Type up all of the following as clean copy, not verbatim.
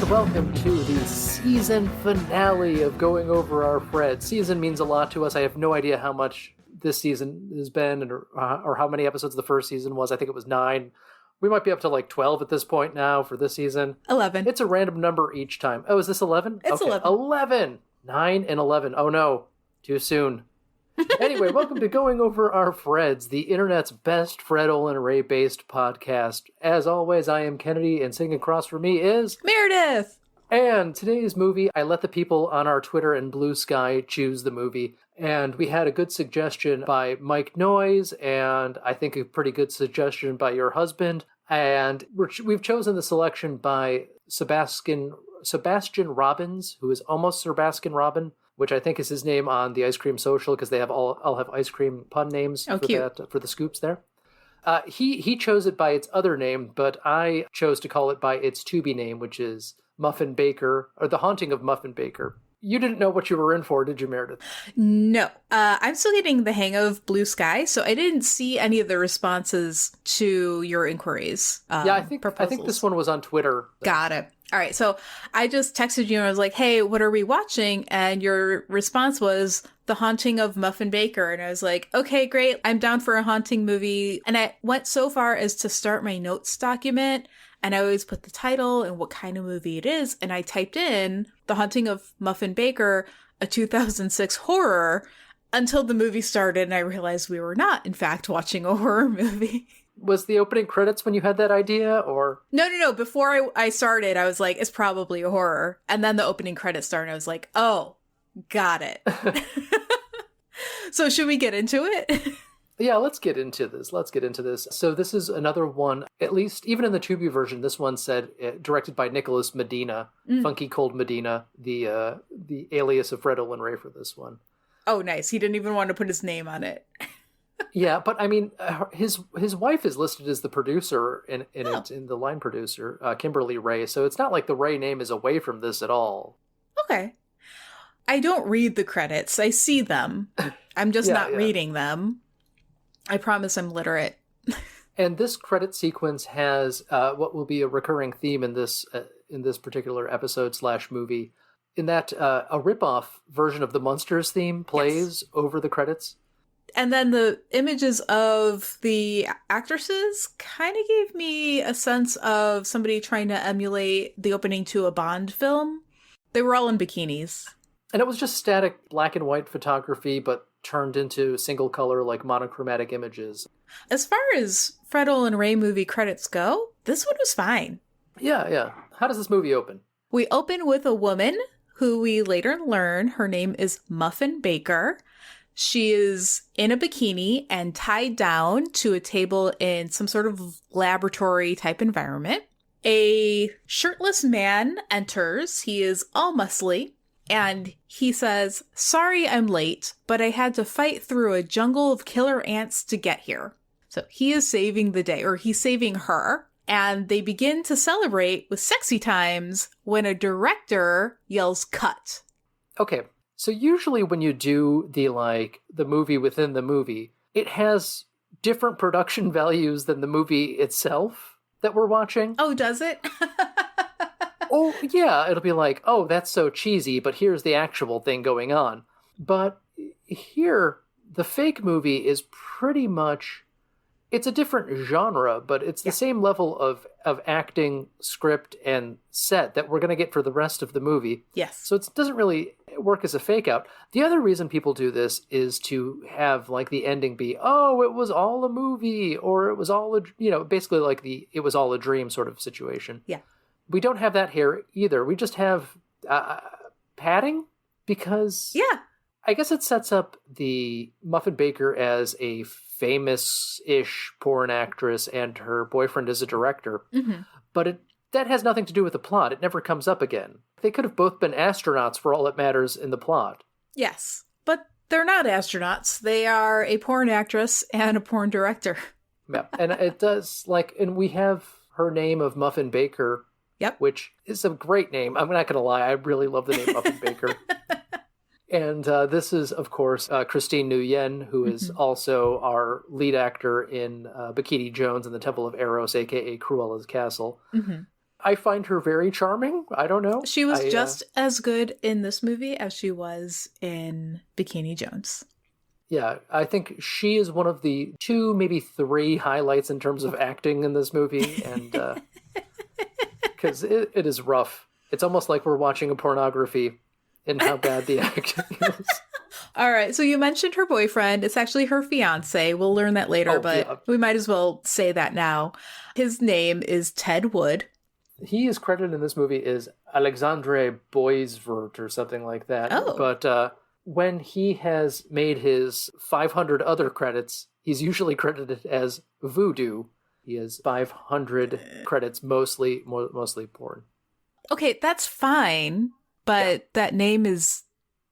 and welcome to the season finale of Going Over Our Freds. Season means a lot to us. I have no idea how much this season has been or how many episodes the first season was. I think it was 9. We might be up to like 12 at this point now for this season. 11. It's a random number each time. Oh, is this 11? It's okay. 11. 11! 9 and 11. Oh no, too soon. Anyway, welcome to Going Over Our Freds, the internet's best Fred Olin Ray-based podcast. As always, I am Kennedy, and sitting across from me is... Meredith! And today's movie, I let the people on our Twitter and BlueSky choose the movie, and we had a good suggestion by Mike Noyes, and I think a pretty good suggestion by your husband, and we've chosen the selection by Sebastian Robbins, who is almost Sir Baskin Robin, which I think is his name on the Ice Cream Social, because they have all have ice cream pun names for the scoops there. He chose it by its other name, but I chose to call it by its to-be name, which is Muffin Baker, or The Haunting of Muffin Baker. You didn't know what you were in for, did you, Meredith? No. I'm still getting the hang of BlueSky, so I didn't see any of the responses to your inquiries. I think this one was on Twitter. Got it. All right, so I just texted you and I was like, hey, what are we watching? And your response was The Haunting of Muffin Baker. And I was like, okay, great. I'm down for a haunting movie. And I went so far as to start my notes document. And I always put the title and what kind of movie it is. And I typed in The Haunting of Muffin Baker, a 2006 horror, until the movie started. And I realized we were not, in fact, watching a horror movie. Was the opening credits when you had that idea, or? No. Before I started, I was like, it's probably a horror. And then the opening credits started, and I was like, oh, got it. So should we get into it? Yeah, let's get into this. So this is another one, at least even in the Tubi version, this one said directed by Nicholas Medina, Funky Cold Medina, the alias of Fred Olin Ray for this one. Oh, nice. He didn't even want to put his name on it. Yeah, but I mean, his wife is listed as the producer in the line producer, Kimberly Ray. So it's not like the Ray name is away from this at all. Okay. I don't read the credits. I see them. I'm just not reading them. I promise I'm literate. And this credit sequence has what will be a recurring theme in this particular episode / movie, in that a ripoff version of the Munsters theme plays over the credits. And then the images of the actresses kind of gave me a sense of somebody trying to emulate the opening to a Bond film. They were all in bikinis. And it was just static black and white photography, but turned into single color, like monochromatic images. As far as Fred Olin Ray movie credits go, this one was fine. Yeah. How does this movie open? We open with a woman who we later learn her name is Muffin Baker. She is in a bikini and tied down to a table in some sort of laboratory type environment. A shirtless man enters. He is all muscly. And he says, sorry I'm late, but I had to fight through a jungle of killer ants to get here. So he is saving the day, or he's saving her. And they begin to celebrate with sexy times when a director yells cut. Okay. So usually when you do the movie within the movie, it has different production values than the movie itself that we're watching. Oh, does it? Oh, yeah. It'll be like, oh, that's so cheesy, but here's the actual thing going on. But here, the fake movie is pretty much, it's a different genre, but it's the same level of acting, script, and set that we're going to get for the rest of the movie. Yes. So it doesn't really work as a fake out. The other reason people do this is to have like the ending be, oh, it was all a movie, or it was all basically like it was all a dream sort of situation. Yeah. We don't have that here either. We just have padding, because I guess it sets up the Muffin Baker as a famous-ish porn actress and her boyfriend is a director. Mm-hmm. But that has nothing to do with the plot. It never comes up again. They could have both been astronauts for all that matters in the plot. Yes, but they're not astronauts. They are a porn actress and a porn director. Yeah, and it does, and we have her name of Muffin Baker, which is a great name. I'm not going to lie. I really love the name Muffin Baker. And this is, of course, Christine Nguyen, who is also our lead actor in Bikini Jones and the Temple of Eros, a.k.a. Cruella's Castle. Mm-hmm. I find her very charming. I don't know. She was just as good in this movie as she was in Bikini Jones. Yeah, I think she is one of the 2, maybe 3 highlights in terms of acting in this movie, and because it is rough. It's almost like we're watching a pornography in how bad the acting is. All right, so you mentioned her boyfriend. It's actually her fiance. We'll learn that later, but we might as well say that now. His name is Ted Wood. He is credited in this movie as Alexandre Boisvert or something like that. Oh. But when he has made his 500 other credits, he's usually credited as Voodoo. He has 500 credits, mostly porn. Okay, that's fine, but that name is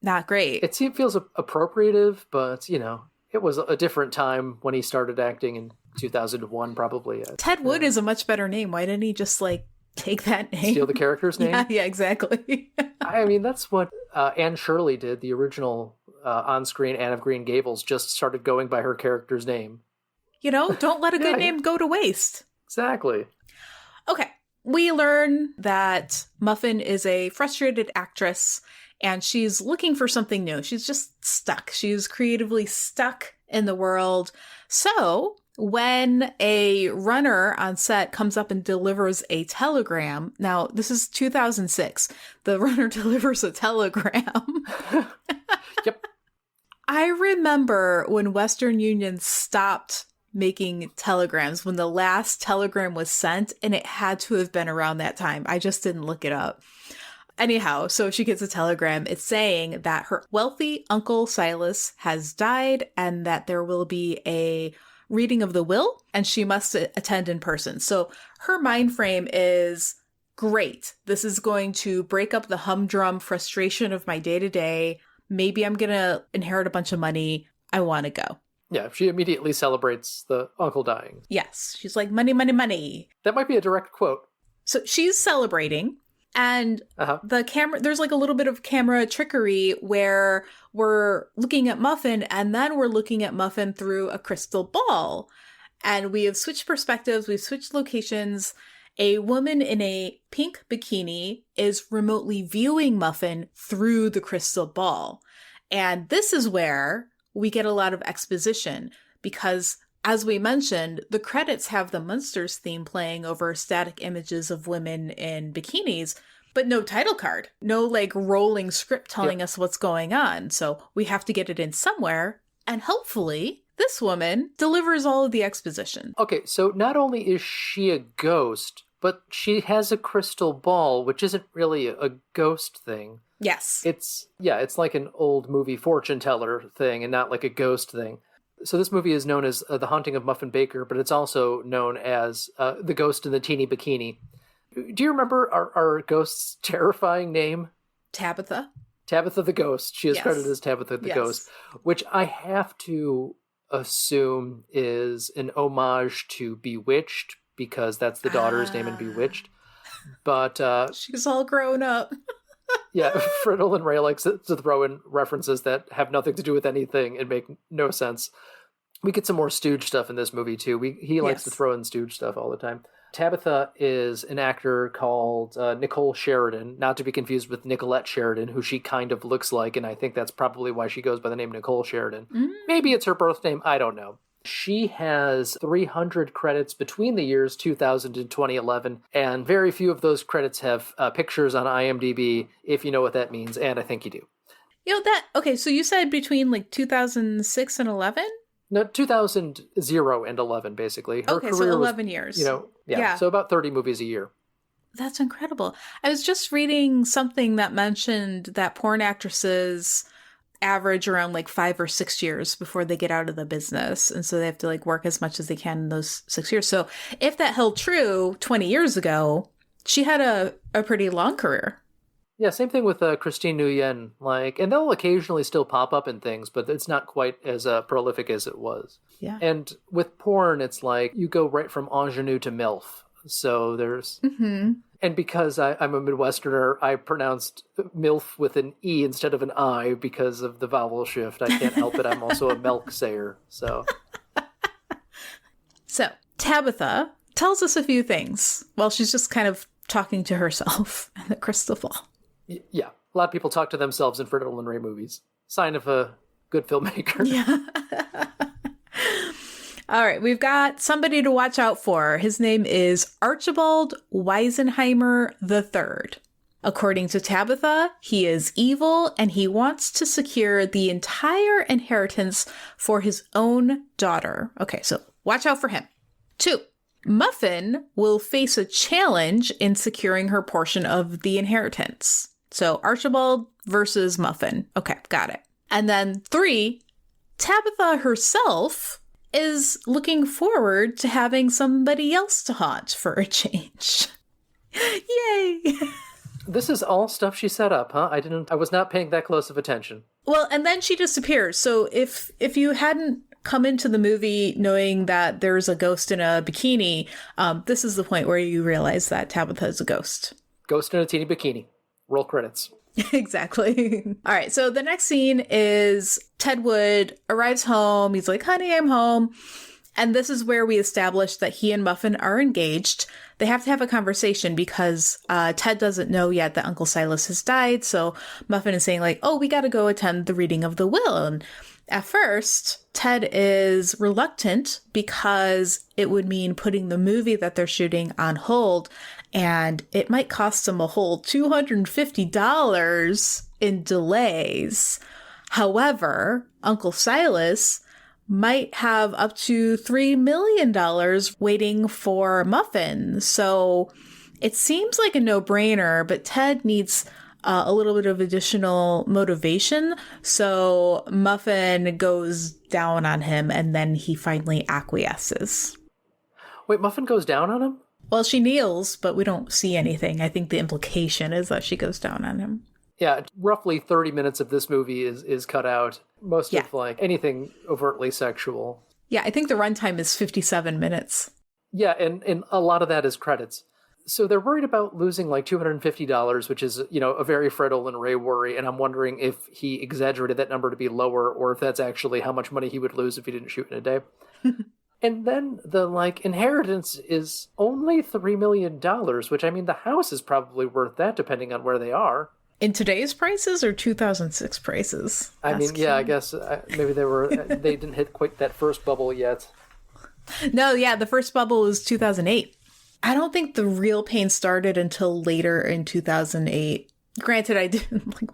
not great. It feels appropriative, but, it was a different time when he started acting in 2001, probably. Ted Wood is a much better name. Why didn't he just, take that name? Steal the character's name? Yeah, exactly. I mean, that's what Anne Shirley did. The original on-screen Anne of Green Gables just started going by her character's name. Don't let a good name go to waste. Exactly. Okay. We learn that Muffin is a frustrated actress and she's looking for something new. She's just stuck. She's creatively stuck in the world. So when a runner on set comes up and delivers a telegram, now this is 2006, the runner delivers a telegram. Yep. I remember when Western Union stopped making telegrams, when the last telegram was sent, and it had to have been around that time. I just didn't look it up. Anyhow, so she gets a telegram. It's saying that her wealthy Uncle Silas has died and that there will be a reading of the will and she must attend in person. So her mind frame is, great. This is going to break up the humdrum frustration of my day-to-day. Maybe I'm going to inherit a bunch of money. I want to go. Yeah, she immediately celebrates the uncle dying. Yes. She's like, money, money, money. That might be a direct quote. So she's celebrating. And the camera, there's a little bit of camera trickery where we're looking at Muffin and then we're looking at Muffin through a crystal ball. And we have switched perspectives, we've switched locations. A woman in a pink bikini is remotely viewing Muffin through the crystal ball. And this is where we get a lot of exposition because, as we mentioned, the credits have the Munsters theme playing over static images of women in bikinis, but no title card, no rolling script telling us what's going on. So we have to get it in somewhere. And hopefully this woman delivers all of the exposition. Okay, so not only is she a ghost, but she has a crystal ball, which isn't really a ghost thing. Yes. It's like an old movie fortune teller thing and not like a ghost thing. So this movie is known as The Haunting of Muffin Baker, but it's also known as The Ghost in the Teeny Bikini. Do you remember our ghost's terrifying name? Tabitha. Tabitha the Ghost. She is credited as Tabitha the Ghost, which I have to assume is an homage to Bewitched, because that's the daughter's name in Bewitched. But she's all grown up. Yeah, Friddle and Ray likes to throw in references that have nothing to do with anything and make no sense. We get some more Stooge stuff in this movie, too. He likes to throw in Stooge stuff all the time. Tabitha is an actor called Nicole Sheridan, not to be confused with Nicolette Sheridan, who she kind of looks like, and I think that's probably why she goes by the name Nicole Sheridan. Maybe it's her birth name, I don't know. She has 300 credits between the years 2000 and 2011, and very few of those credits have pictures on IMDb, if you know what that means, and I think you do. Okay, so you said between 2006 and 11? No, 2000 and 11, basically. Her career so 11 years. So about 30 movies a year. That's incredible. I was just reading something that mentioned that porn actresses average around 5 or 6 years before they get out of the business. And so they have to work as much as they can in those 6 years. So if that held true 20 years ago, she had a pretty long career. Yeah, same thing with Christine Nguyen. And they'll occasionally still pop up in things, but it's not quite as prolific as it was. Yeah. And with porn, it's you go right from ingenue to MILF. So there's... Mm-hmm. And because I'm a Midwesterner, I pronounced MILF with an E instead of an I because of the vowel shift. I can't help it. I'm also a milk sayer. So Tabitha tells us a few things while she's just kind of talking to herself in the crystal ball. Yeah. A lot of people talk to themselves in Fred Olen Ray movies. Sign of a good filmmaker. Yeah. All right, we've got somebody to watch out for. His name is Archibald Weisenheimer III. According to Tabitha, he is evil and he wants to secure the entire inheritance for his own daughter. Okay, so watch out for him. 2. Muffin will face a challenge in securing her portion of the inheritance. So Archibald versus Muffin. Okay, got it. And then 3, Tabitha herself is looking forward to having somebody else to haunt for a change. Yay! This is all stuff she set up, huh? I was not paying that close of attention. Well, and then she disappears. So if you hadn't come into the movie knowing that there's a ghost in a bikini, this is the point where you realize that Tabitha is a ghost. Ghost in a teeny bikini. Roll credits. Exactly. All right. So the next scene is Ted Wood arrives home. He's like, honey, I'm home. And this is where we establish that he and Muffin are engaged. They have to have a conversation because Ted doesn't know yet that Uncle Silas has died. So Muffin is saying like, oh, we got to go attend the reading of the will. And at first, Ted is reluctant because it would mean putting the movie that they're shooting on hold. And it might cost him a whole $250 in delays. However, Uncle Silas might have up to $3 million waiting for Muffin. So it seems like a no-brainer, but Ted needs a little bit of additional motivation. So Muffin goes down on him and then he finally acquiesces. Wait, Muffin goes down on him? Well, she kneels, but we don't see anything. I think the implication is that she goes down on him. Yeah, roughly 30 minutes of this movie is cut out. Most of like anything overtly sexual. Yeah, I think the runtime is 57 minutes. Yeah, and a lot of that is credits. So they're worried about losing like $250, which is, a very Fred Olen Ray worry. And I'm wondering if he exaggerated that number to be lower or if that's actually how much money he would lose if he didn't shoot in a day. And then the inheritance is only $3 million, which I mean, the house is probably worth that depending on where they are. In today's prices or 2006 prices? I mean, yeah, I guess maybe they didn't hit quite that first bubble yet. No, yeah, the first bubble was 2008. I don't think the real pain started until later in 2008. Granted,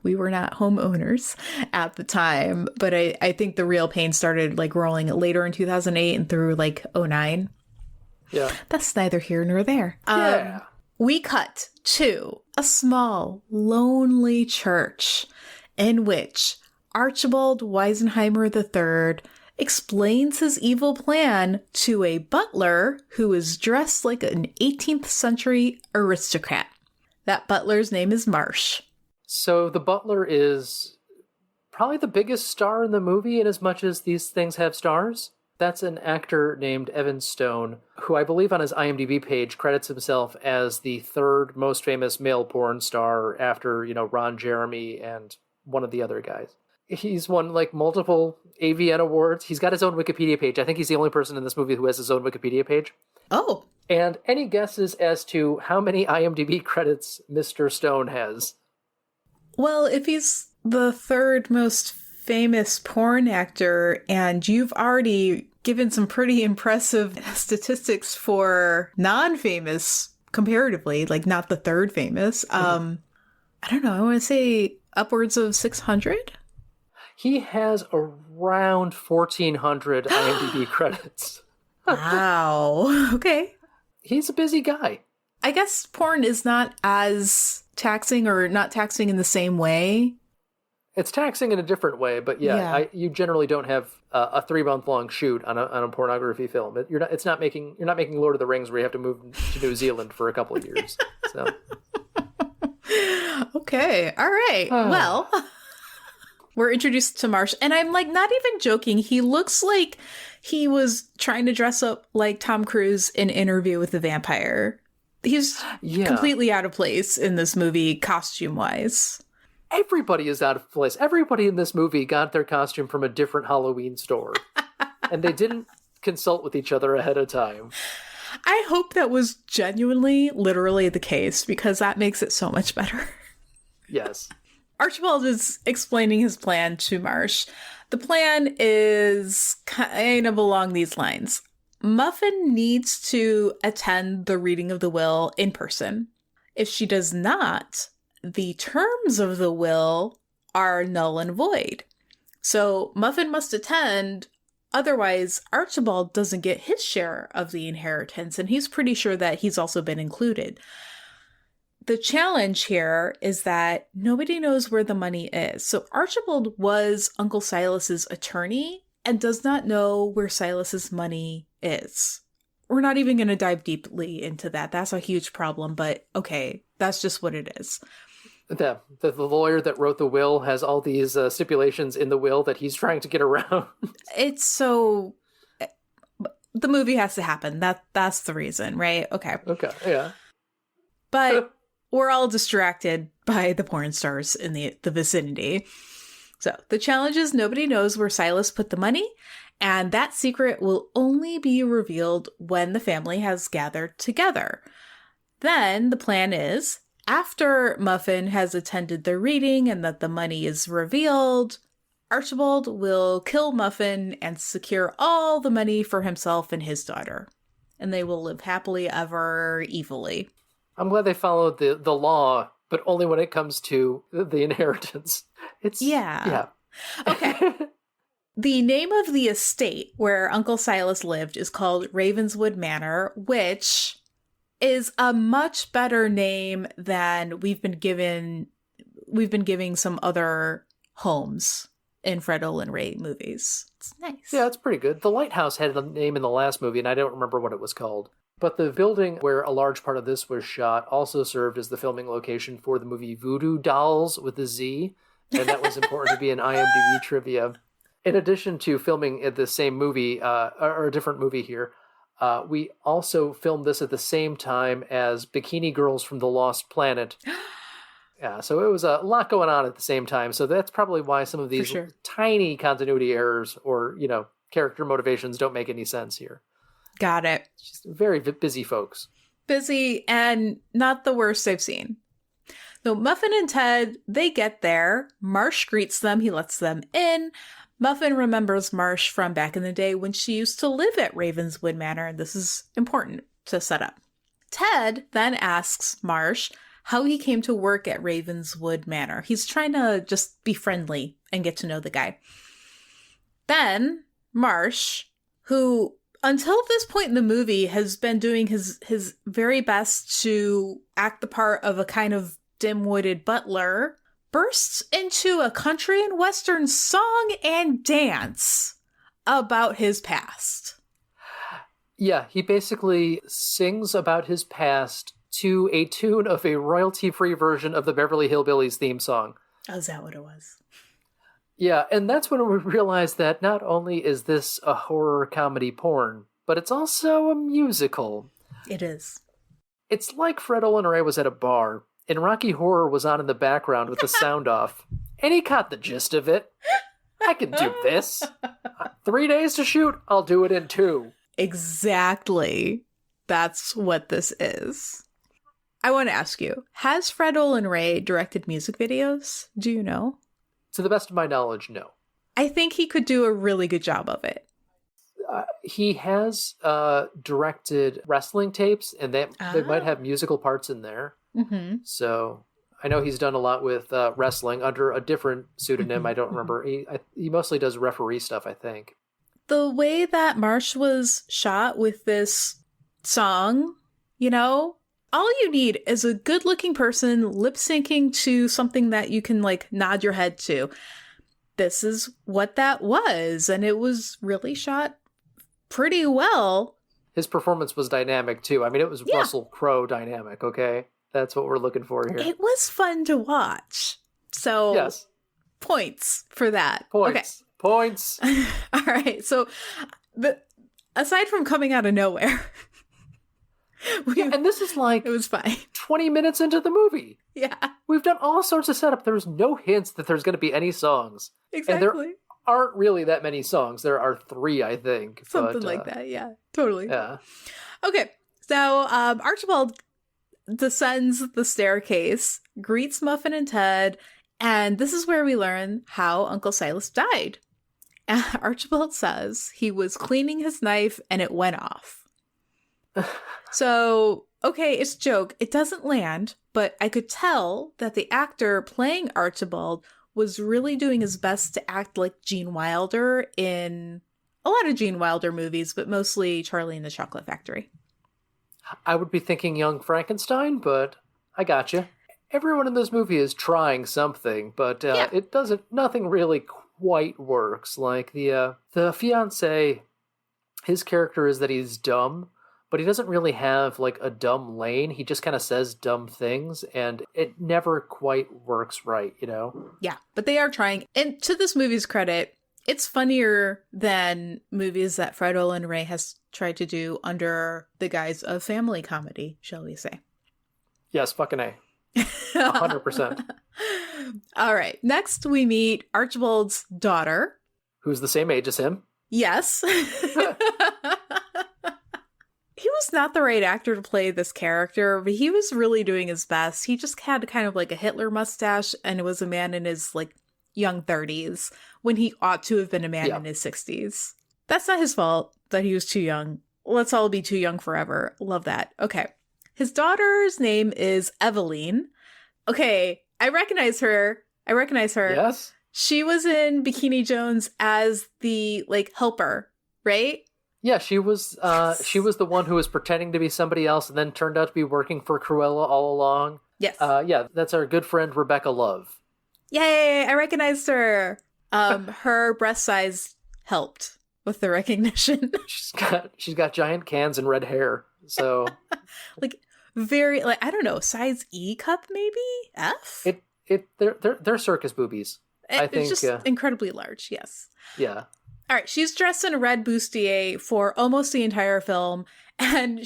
we were not homeowners at the time, but I think the real pain started rolling later in 2008 and through 2009. Yeah. That's neither here nor there. Yeah. We cut to a small, lonely church in which Archibald Weisenheimer III explains his evil plan to a butler who is dressed like an 18th century aristocrat. That butler's name is Marsh. So the butler is probably the biggest star in the movie in as much as these things have stars. That's an actor named Evan Stone, who I believe on his IMDb page credits himself as the third most famous male porn star after, Ron Jeremy and one of the other guys. He's won multiple AVN awards. He's got his own Wikipedia page. I think he's the only person in this movie who has his own Wikipedia page. Oh. And any guesses as to how many IMDb credits Mr. Stone has? Well, if he's the third most famous porn actor, and you've already given some pretty impressive statistics for non-famous comparatively, not the third famous, I don't know, I want to say upwards of 600? He has around 1,400 IMDb credits. Wow. Okay. He's a busy guy. I guess porn is not as taxing or not taxing in the same way. It's taxing in a different way, but you generally don't have a 3-month-long shoot on a pornography film. You're not making Lord of the Rings where you have to move to New Zealand for a couple of years. So. Okay. All right. Well, we're introduced to Marsh, and I'm not even joking. He looks like he was trying to dress up like Tom Cruise in Interview with the Vampire. He's completely out of place in this movie, costume-wise. Everybody is out of place. Everybody in this movie got their costume from a different Halloween store. And they didn't consult with each other ahead of time. I hope that was genuinely, literally the case, because that makes it so much better. Yes. Archibald is explaining his plan to Marsh. The plan is kind of along these lines. Muffin needs to attend the reading of the will in person. If she does not, the terms of the will are null and void. So Muffin must attend, otherwise Archibald doesn't get his share of the inheritance, and he's pretty sure that he's also been included. The challenge here is that nobody knows where the money is. So Archibald was Uncle Silas's attorney and does not know where Silas's money is. We're not even going to dive deeply into that. That's a huge problem, but okay, that's just what it is. The lawyer that wrote the will has all these stipulations in the will that he's trying to get around. It's so... The movie has to happen. That's the reason, right? Okay. Okay, yeah. But we're all distracted by the porn stars in the vicinity. So the challenge is nobody knows where Silas put the money, and that secret will only be revealed when the family has gathered together. Then the plan is, after Muffin has attended the reading and that the money is revealed, Archibald will kill Muffin and secure all the money for himself and his daughter. And they will live happily ever evilly. I'm glad they followed the law, but only when it comes to the inheritance. Yeah. Okay. The name of the estate where Uncle Silas lived is called Ravenswood Manor, which is a much better name than we've been giving some other homes in Fred Olen Ray movies. It's nice. Yeah, it's pretty good. The Lighthouse had a name in the last movie, and I don't remember what it was called. But the building where a large part of this was shot also served as the filming location for the movie Voodoo Dolls with a Z, and that was important to be in IMDb trivia. In addition to filming at the same movie, or a different movie here, we also filmed this at the same time as Bikini Girls from the Lost Planet. Yeah, so it was a lot going on at the same time. So that's probably why some of these tiny continuity errors or, character motivations don't make any sense here. Got it. It's just very busy folks. Busy and not the worst I've seen. So Muffin and Ted, they get there. Marsh greets them. He lets them in. Muffin remembers Marsh from back in the day when she used to live at Ravenswood Manor. This is important to set up. Ted then asks Marsh how he came to work at Ravenswood Manor. He's trying to just be friendly and get to know the guy. Then Marsh, who until this point in the movie has been doing his very best to act the part of a kind of dim-witted butler, bursts into a country and western song and dance about his past. Yeah, he basically sings about his past to a tune of a royalty-free version of the Beverly Hillbillies theme song. Oh, is that what it was? Yeah, and that's when we realized that not only is this a horror comedy porn, but it's also a musical. It is. It's like Fred Olen Ray was at a bar, and Rocky Horror was on in the background with the sound off, and he caught the gist of it. I can do this. 3 days to shoot, I'll do it in 2. Exactly. That's what this is. I want to ask you, has Fred Olen Ray directed music videos? Do you know? To the best of my knowledge, no. I think he could do a really good job of it. He has directed wrestling tapes, and they might have musical parts in there. Mm-hmm. So I know he's done a lot with wrestling under a different pseudonym. I don't remember. He mostly does referee stuff, I think. The way that Marsh was shot with this song, all you need is a good-looking person lip-syncing to something that you can, nod your head to. This is what that was, and it was really shot pretty well. His performance was dynamic, too. I mean, it was Russell Crowe dynamic, okay? That's what we're looking for here. It was fun to watch. So, yes. Points for that. Points. Okay. Points. All right. So, aside from coming out of nowhere... and this is it was fine. 20 minutes into the movie. Yeah. We've done all sorts of setup. There's no hints that there's going to be any songs. Exactly. And there aren't really that many songs. There are 3, I think. Something like that. Yeah, totally. Yeah. Okay, so Archibald descends the staircase, greets Muffin and Ted, and this is where we learn how Uncle Silas died. Archibald says he was cleaning his knife and it went off. So, okay, it's a joke. It doesn't land, but I could tell that the actor playing Archibald was really doing his best to act like Gene Wilder in a lot of Gene Wilder movies, but mostly Charlie and the Chocolate Factory. I would be thinking Young Frankenstein, but I gotcha. Everyone in this movie is trying something, but it doesn't. Nothing really quite works. Like the fiance, his character is that he's dumb, but he doesn't really have like a dumb lane. He just kind of says dumb things, and it never quite works right, you know? Yeah, but they are trying. And to this movie's credit, it's funnier than movies that Fred Olen Ray has tried to do under the guise of family comedy, shall we say. Yes, fucking A. 100%. All right. Next, we meet Archibald's daughter. Who's the same age as him. Yes. He was not the right actor to play this character, but he was really doing his best. He just had kind of like a Hitler mustache, and it was a man in his like young 30s when he ought to have been a man in his 60s. That's not his fault that he was too young. Let's all be too young forever. Love that. Okay. His daughter's name is Eveline. Okay, I recognize her. Yes. She was in Bikini Jones as the like helper, right? Yeah, she was the one who was pretending to be somebody else and then turned out to be working for Cruella all along. Yes. Yeah, that's our good friend Rebecca Love. Yay, I recognized her. Her breast size helped with the recognition. she's got giant cans and red hair. So like very like I don't know, size E cup maybe? F? They're circus boobies. I think it's just incredibly large, yes. Yeah. All right, she's dressed in a red bustier for almost the entire film, and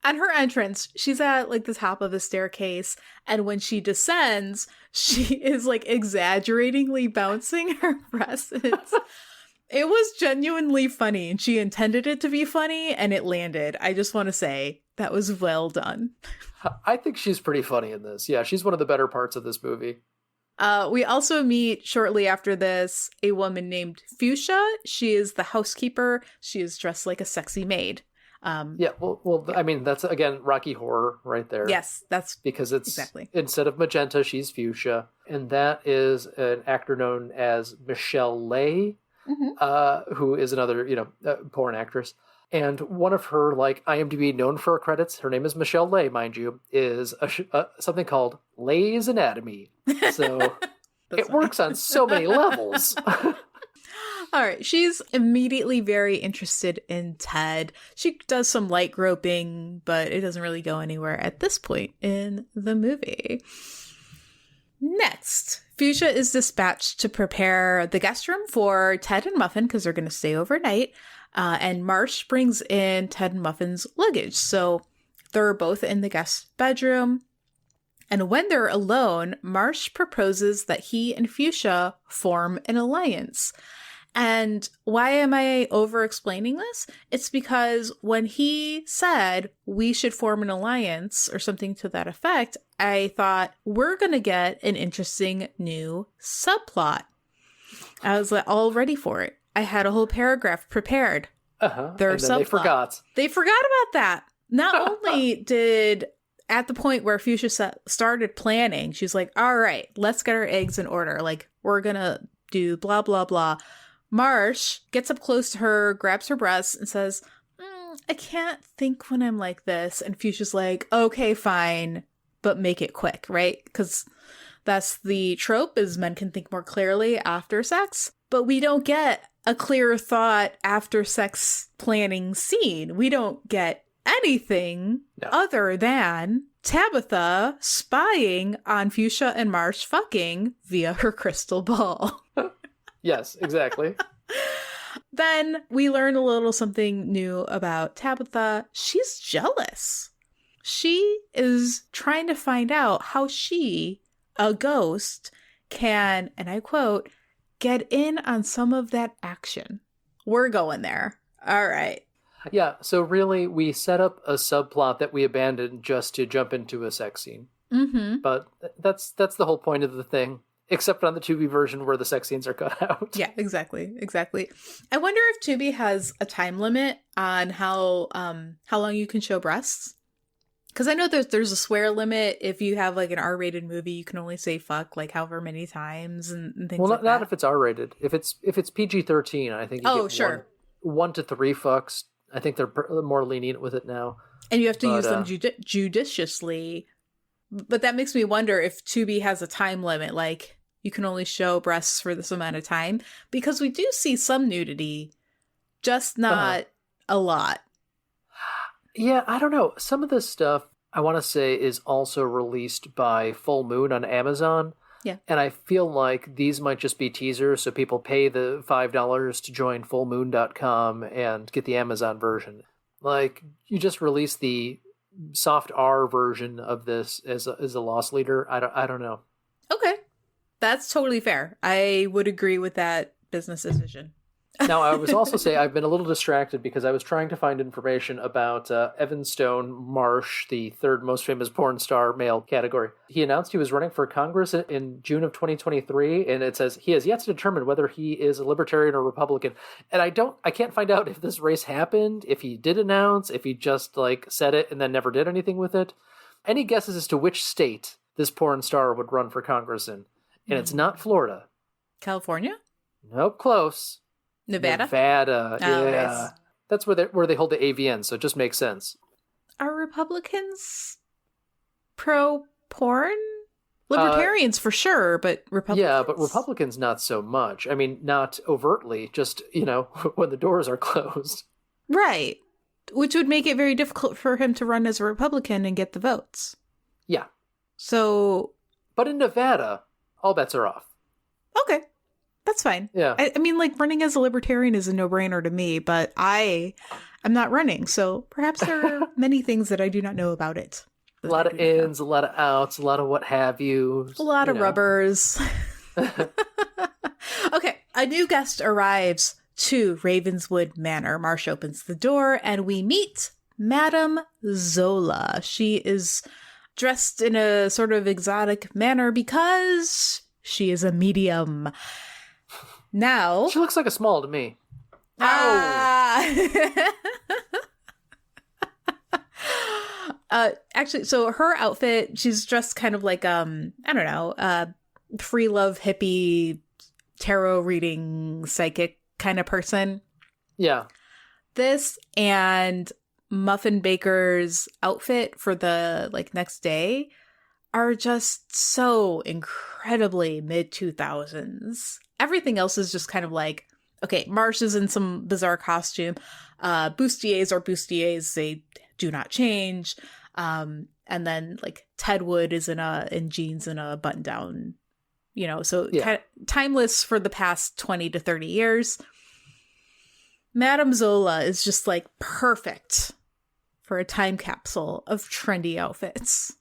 on her entrance, she's at like the top of a staircase, and when she descends, she is like exaggeratingly bouncing her breasts. It was genuinely funny, and she intended it to be funny, and it landed. I just want to say that was well done. I think she's pretty funny in this. Yeah, she's one of the better parts of this movie. We also meet shortly after this a woman named Fuchsia. She is the housekeeper. She is dressed like a sexy maid. Yeah. I mean, that's again Rocky Horror right there. Yes, that's because it's exactly instead of magenta, she's fuchsia, and that is an actor known as Michelle Lay, who is another porn actress. And one of her like IMDb known for her credits, her name is Michelle Lay, mind you, is something called Lay's Anatomy. So it works on so many levels. All right. She's immediately very interested in Ted. She does some light groping, but it doesn't really go anywhere at this point in the movie. Next, Fuchsia is dispatched to prepare the guest room for Ted and Muffin because they're going to stay overnight. And Marsh brings in Ted and Muffin's luggage. So they're both in the guest bedroom. And when they're alone, Marsh proposes that he and Fuchsia form an alliance. And why am I over-explaining this? It's because when he said we should form an alliance or something to that effect, I thought we're going to get an interesting new subplot. I was like, all ready for it. I had a whole paragraph prepared. Their subplot. They forgot. They forgot about that. Not only did, at the point where Fuchsia started planning, she's like, all right, let's get our eggs in order. Like, we're going to do blah, blah, blah. Marsh gets up close to her, grabs her breasts, and says, I can't think when I'm like this. And Fuchsia's like, okay, fine, but make it quick, right? Because that's the trope, is men can think more clearly after sex. But we don't get a clear thought after sex planning scene. We don't get anything other than Tabitha spying on Fuchsia and Marsh fucking via her crystal ball. Yes, exactly. Then we learn a little something new about Tabitha. She's jealous. She is trying to find out how she, a ghost, can, and I quote, get in on some of that action. We're going there. All right. Yeah, so really we set up a subplot that we abandoned just to jump into a sex scene. Mm-hmm. But that's the whole point of the thing, except on the Tubi version where the sex scenes are cut out. Yeah, exactly. I wonder if Tubi has a time limit on how long you can show breasts. Because I know there's a swear limit. If you have like an R-rated movie, you can only say fuck like however many times and things Well, like not that. if it's R-rated. If it's PG-13, I think you Oh, get sure. one to three fucks. I think they're more lenient with it now. And you have to use them judiciously. But that makes me wonder if Tubi has a time limit, like you can only show breasts for this amount of time. Because we do see some nudity, just not a lot. Yeah, I don't know. Some of this stuff, I want to say, is also released by Full Moon on Amazon. Yeah. And I feel like these might just be teasers, so people pay the $5 to join fullmoon.com and get the Amazon version. Like, you just release the soft R version of this as a loss leader. I don't know. Okay. That's totally fair. I would agree with that business decision. Now, I was also say I've been a little distracted because I was trying to find information about Evan Stone Marsh, the third most famous porn star male category. He announced he was running for Congress in June of 2023, and it says he has yet to determine whether he is a libertarian or Republican. And I can't find out if this race happened, if he did announce, if he just like said it and then never did anything with it. Any guesses as to which state this porn star would run for Congress in? And it's not Florida. California? Nope, close. Nevada? Nevada, Oh, yeah. nice. That's where they hold the AVN, so it just makes sense. Are Republicans pro-porn? Libertarians for sure, but Republicans? Yeah, but Republicans not so much. I mean, not overtly, just, when the doors are closed. Right. Which would make it very difficult for him to run as a Republican and get the votes. Yeah. So... But in Nevada, all bets are off. Okay. That's fine. Yeah. I mean, like, running as a libertarian is a no-brainer to me, but I'm not running, so perhaps there are many things that I do not know about it. A lot of ins, a lot of outs, a lot of what have you. A lot of rubbers. Okay, a new guest arrives to Ravenswood Manor. Marsh opens the door, and we meet Madame Zola. She is dressed in a sort of exotic manner because she is a medium. Now... She looks like a small to me. Actually, so her outfit, she's dressed kind of like, I don't know, free love hippie, tarot reading, psychic kind of person. Yeah. This and Muffin Baker's outfit for the, next day are just so incredibly mid-2000s. Everything else is just kind of like, okay, Marsh is in some bizarre costume. Bustiers are bustiers. They do not change. And then Ted Wood is in jeans and a button down, so kind of timeless for the past 20 to 30 years. Madame Zola is just perfect for a time capsule of trendy outfits.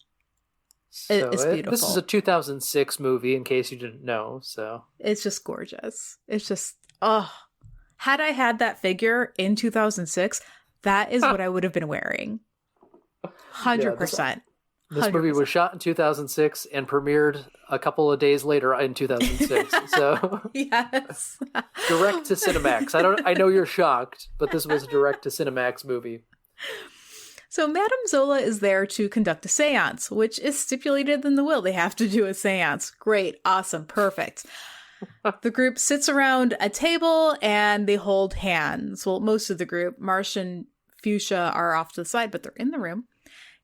It's beautiful. This is a 2006 movie, in case you didn't know. So it's just gorgeous. It's just, had I had that figure in 2006, that is what I would have been wearing. 100%. This movie was shot in 2006 and premiered a couple of days later in 2006. So yes, direct to Cinemax. I know you're shocked, but this was a direct to Cinemax movie. So Madame Zola is there to conduct a seance, which is stipulated in the will. They have to do a seance. Great, awesome, perfect. The group sits around a table and they hold hands. Well, most of the group, Marsh and Fuchsia, are off to the side, but they're in the room.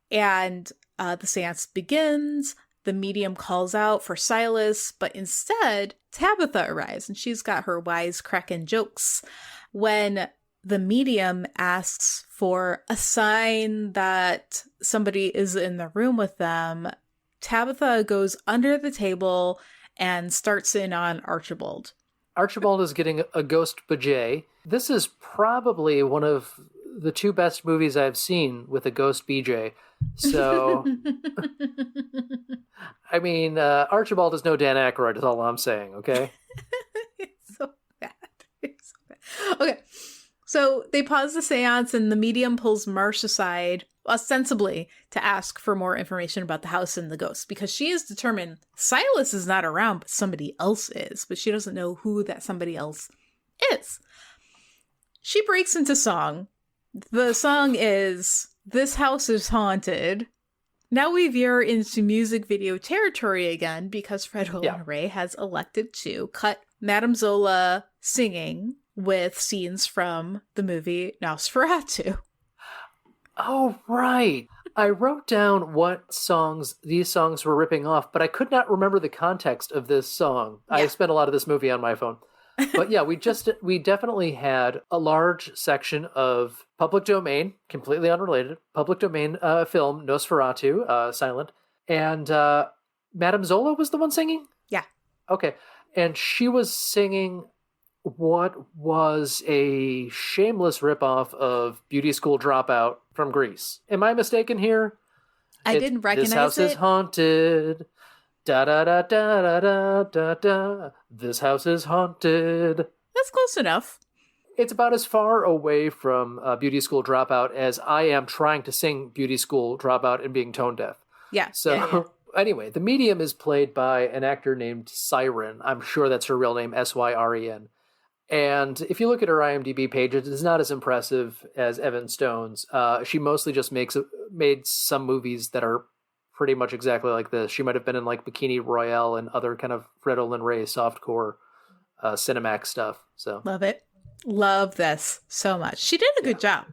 And the seance begins. The medium calls out for Silas, but instead Tabitha arrives and she's got her wisecracking jokes. When the medium asks for a sign that somebody is in the room with them, Tabitha goes under the table and starts in on Archibald. Archibald is getting a ghost BJ. This is probably one of the two best movies I've seen with a ghost BJ. So, I mean, Archibald is no Dan Aykroyd is all I'm saying, okay? It's so bad. Okay. So they pause the seance and the medium pulls Marsh aside, ostensibly to ask for more information about the house and the ghost, because she is determined Silas is not around, but somebody else is, but she doesn't know who that somebody else is. She breaks into song. The song is "This House is Haunted." Now we veer into music video territory again because Fred Olen Ray has elected to cut Madame Zola singing with scenes from the movie Nosferatu. Oh, right. I wrote down what songs these songs were ripping off, but I could not remember the context of this song. Yeah. I spent a lot of this movie on my phone. But yeah, we definitely had a large section of public domain, completely unrelated, public domain film, Nosferatu, silent. And Madame Zola was the one singing? Yeah. Okay. And she was singing what was a shameless ripoff of Beauty School Dropout from Greece. Am I mistaken here? I didn't recognize it. This house is haunted. Da da da da da da da da. This house is haunted. That's close enough. It's about as far away from Beauty School Dropout as I am trying to sing Beauty School Dropout and being tone deaf. Yeah. So anyway, the medium is played by an actor named Siren. I'm sure that's her real name, Syren. And if you look at her IMDb page, it is not as impressive as Evan Stone's. She mostly just made some movies that are pretty much exactly like this. She might have been in like Bikini Royale and other kind of Fred Olen Ray softcore Cinemax stuff. So love it. Love this so much. She did a good job.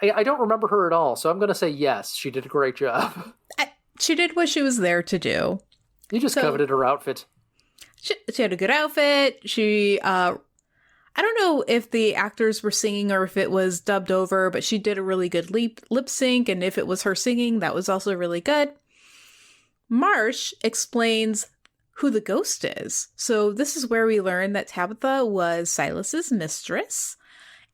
I don't remember her at all, so I'm going to say yes, she did a great job. She did what she was there to do. You just coveted her outfit. She had a good outfit. I don't know if the actors were singing or if it was dubbed over, but she did a really good lip sync. And if it was her singing, that was also really good. Marsh explains who the ghost is. So this is where we learn that Tabitha was Silas's mistress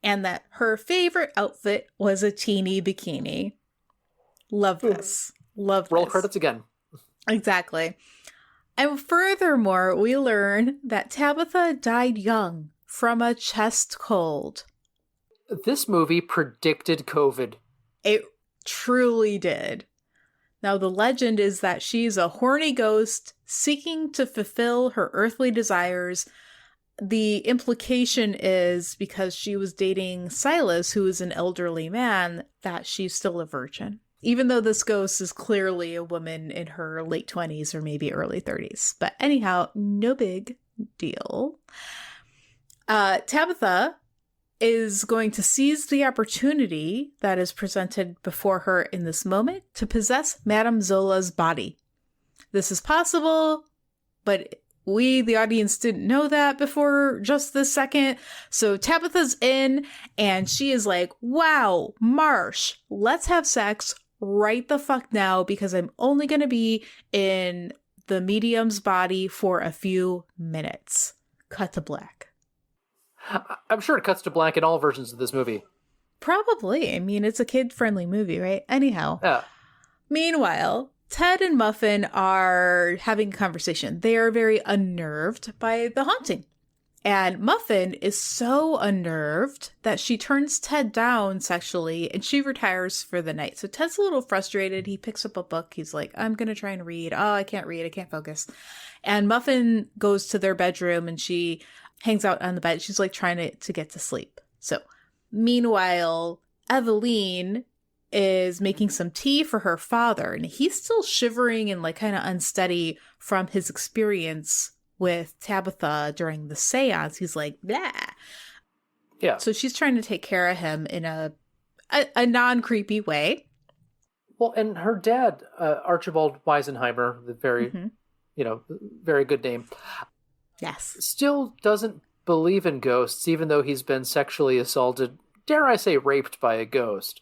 and that her favorite outfit was a teeny bikini. Love this. Love this. Roll credits again. Exactly. And furthermore, we learn that Tabitha died young from a chest cold. This movie predicted COVID. It truly did. Now, the legend is that she's a horny ghost seeking to fulfill her earthly desires. The implication is because she was dating Silas, who is an elderly man, that she's still a virgin. Even though this ghost is clearly a woman in her late 20s or maybe early 30s. But anyhow, no big deal. Tabitha is going to seize the opportunity that is presented before her in this moment to possess Madame Zola's body. This is possible, but we, the audience, didn't know that before just this second. So Tabitha's in, and she is like, wow, Marsh, let's have sex right the fuck now, because I'm only going to be in the medium's body for a few minutes. Cut to black. I'm sure it cuts to black in all versions of this movie. Probably. I mean, it's a kid-friendly movie, right? Anyhow. Yeah. Meanwhile, Ted and Muffin are having a conversation. They are very unnerved by the haunting. And Muffin is so unnerved that she turns Ted down sexually and she retires for the night. So Ted's a little frustrated. He picks up a book. He's like, I'm going to try and read. Oh, I can't read. I can't focus. And Muffin goes to their bedroom and she hangs out on the bed. She's like trying to get to sleep. So meanwhile, Eveline is making some tea for her father, and he's still shivering and like kind of unsteady from his experience with Tabitha during the seance. He's like, blah. Yeah. So she's trying to take care of him in a non-creepy way. Well, and her dad, Archibald Weisenheimer, the very, very good name. Yes. Still doesn't believe in ghosts, even though he's been sexually assaulted, dare I say raped by a ghost.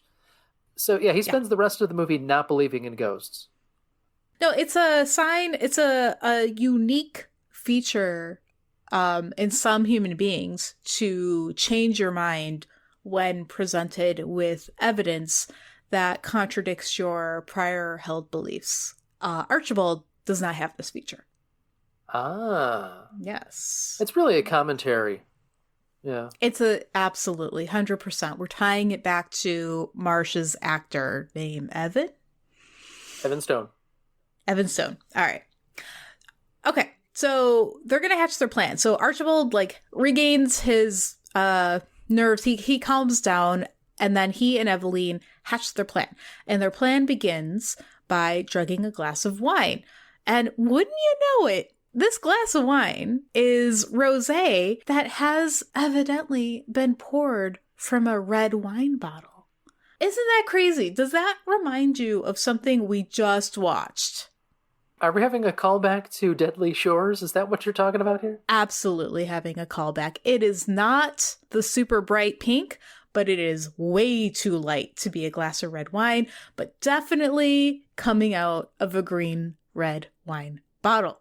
So yeah, he spends the rest of the movie not believing in ghosts. No, it's a sign, it's a unique feature in some human beings to change your mind when presented with evidence that contradicts your prior held beliefs. Archibald does not have this feature. Ah. Yes. It's really a commentary. Yeah. It's absolutely 100%. We're tying it back to Marsh's actor name, Evan Stone. Evan Stone. All right. Okay. So they're going to hatch their plan. So Archibald regains his nerves. He calms down, and then he and Eveline hatch their plan. And their plan begins by drugging a glass of wine. And wouldn't you know it, this glass of wine is rosé that has evidently been poured from a red wine bottle. Isn't that crazy? Does that remind you of something we just watched? Are we having a callback to Deadly Shores? Is that what you're talking about here? Absolutely having a callback. It is not the super bright pink, but it is way too light to be a glass of red wine, but definitely coming out of a green red wine bottle.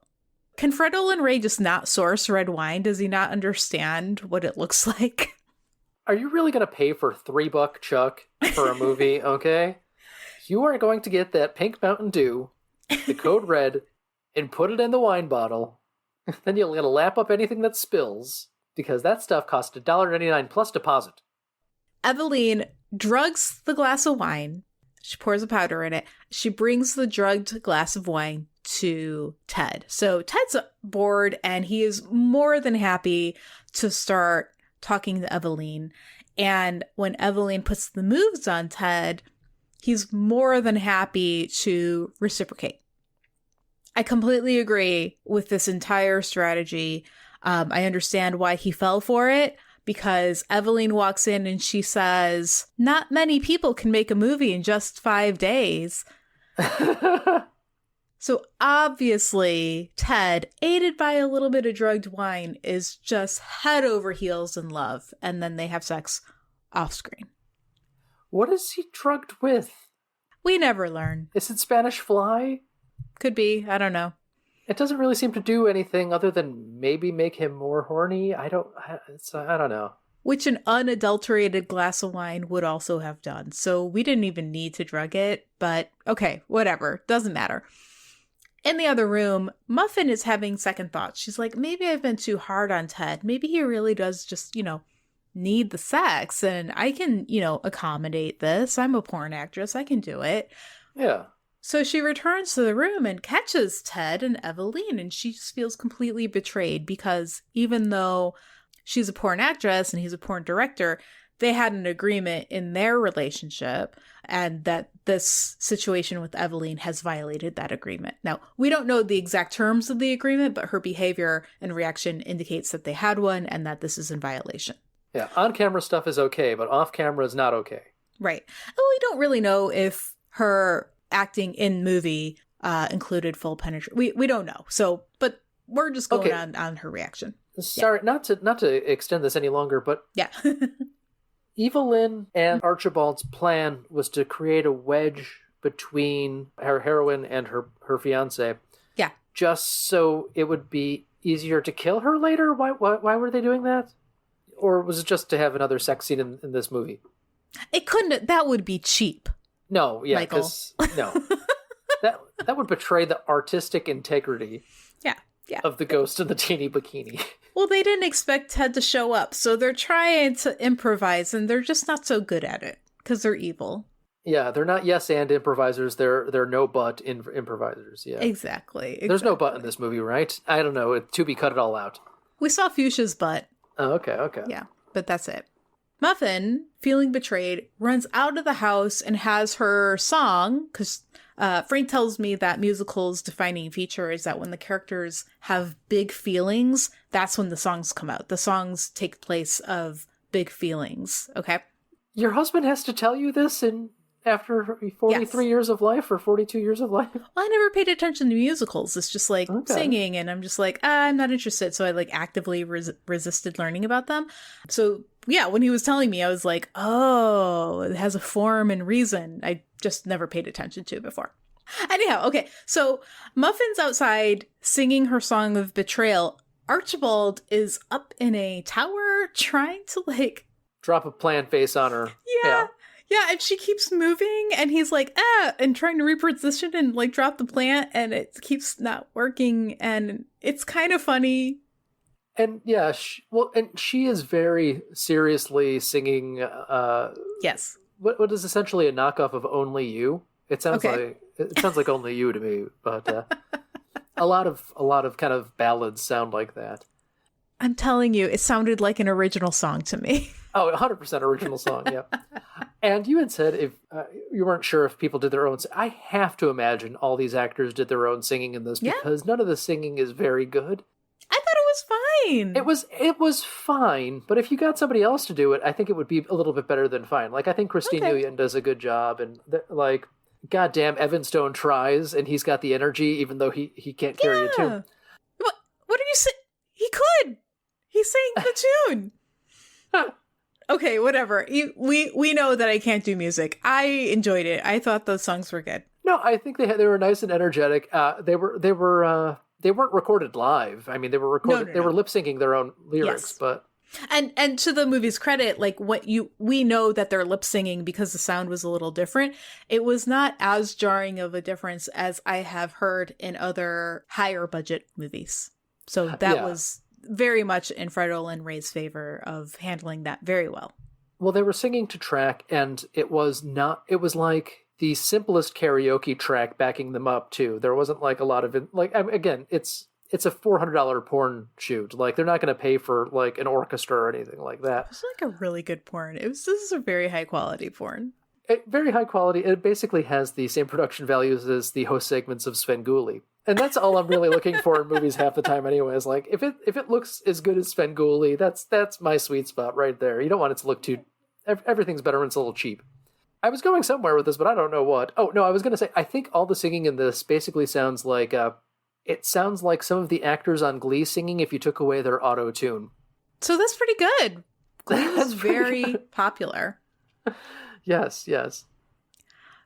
Can Fred Olen Ray just not source red wine? Does he not understand what it looks like? Are you really going to pay for $3 Chuck for a movie, okay? You are going to get that pink Mountain Dew, the code red, and put it in the wine bottle. Then you're going to lap up anything that spills, because that stuff costs $1.99 plus deposit. Eveline drugs the glass of wine. She pours a powder in it. She brings the drugged glass of wine to Ted. So Ted's bored, and he is more than happy to start talking to Eveline. And when Eveline puts the moves on Ted, he's more than happy to reciprocate. I completely agree with this entire strategy. I understand why he fell for it, because Eveline walks in and she says, "Not many people can make a movie in just 5 days." So obviously, Ted, aided by a little bit of drugged wine, is just head over heels in love. And then they have sex off screen. What is he drugged with? We never learn. Is it Spanish fly? Could be. I don't know. It doesn't really seem to do anything other than maybe make him more horny. I don't know. Which an unadulterated glass of wine would also have done. So we didn't even need to drug it. But okay, whatever. Doesn't matter. In the other room, Muffin is having second thoughts. She's like, maybe I've been too hard on Ted. Maybe he really does just, need the sex. And I can, accommodate this. I'm a porn actress. I can do it. Yeah. So she returns to the room and catches Ted and Eveline. And she just feels completely betrayed because even though she's a porn actress and he's a porn director, they had an agreement in their relationship, and that this situation with Eveline has violated that agreement. Now, we don't know the exact terms of the agreement, but her behavior and reaction indicates that they had one and that this is in violation. Yeah, on-camera stuff is okay, but off-camera is not okay. Right. Well, we don't really know if her acting in movie included full penetration. We don't know. So, but we're just going on her reaction. Sorry, not to extend this any longer, but yeah. Evelyn and Archibald's plan was to create a wedge between her heroine and her fiancé. Yeah. Just so it would be easier to kill her later? Why were they doing that? Or was it just to have another sex scene in this movie? It couldn't. That would be cheap. No, yeah, Michael. No. that would betray the artistic integrity of the ghost in the teeny bikini. Well, they didn't expect Ted to show up, so they're trying to improvise, and they're just not so good at it, because they're evil. Yeah, they're not yes and improvisers, they're no but improvisers, yeah. Exactly. There's no but in this movie, right? I don't know, Tubi cut it all out. We saw Fuchsia's butt. Oh, okay. Yeah, but that's it. Muffin, feeling betrayed, runs out of the house and has her song, because Frank tells me that musicals' defining feature is that when the characters have big feelings, that's when the songs come out. The songs take place of big feelings, okay? Your husband has to tell you this after 43 years of life or 42 years of life? Well, I never paid attention to musicals. It's just singing, and I'm just I'm not interested. So I actively resisted learning about them. So yeah, when he was telling me, I was like, oh, it has a form and reason. I just never paid attention to before. Anyhow, okay, so Muffin's outside singing her song of betrayal. Archibald is up in a tower trying to drop a plant face on her. Yeah, and she keeps moving, and he's and trying to reposition and drop the plant, and it keeps not working, and it's kind of funny. And yeah, and she is very seriously singing. Yes. What is essentially a knockoff of "Only You." Okay. It sounds like "Only You" to me, but a lot of kind of ballads sound like that. I'm telling you, it sounded like an original song to me. Oh, 100% original song, yeah. And you had said if you weren't sure if people did their own. I have to imagine all these actors did their own singing in this Yeah. because none of the singing is very good. I thought it was fine. It was fine, but if you got somebody else to do it, I think it would be a little bit better than fine. Like I think Christine Nguyen does a good job, and like, goddamn, Evan Stone tries, and he's got the energy, even though he can't carry a tune. What are you saying? He could. He sang the tune. Okay, whatever. We know that I can't do music. I enjoyed it. I thought those songs were good. No, I think they were nice and energetic. They weren't recorded live. I mean, they were recorded. No. They were lip syncing their own lyrics, Yes. but and to the movie's credit, like we know that they're lip singing because the sound was a little different. It was not as jarring of a difference as I have heard in other higher budget movies. So that was very much in Fred Olen Ray's favor of handling that very well. Well, they were singing to track, and it was like the simplest karaoke track backing them up too. There wasn't like a lot of again, it's a $400 porn shoot. Like they're not going to pay for like an orchestra or anything like that. It's like a really good porn. This is a very high quality porn. Very high quality. It basically has the same production values as the host segments of Svengoolie. And that's all I'm really looking for in movies half the time anyway. Is like, if it looks as good as Svengoolie, that's my sweet spot right there. You don't want it to look too... Everything's better when it's a little cheap. I was going somewhere with this, but I don't know what. Oh, no, I was going to say, I think all the singing in this basically sounds like... it sounds like some of the actors on Glee singing if you took away their auto-tune. So that's pretty good. Glee was very popular. Yes.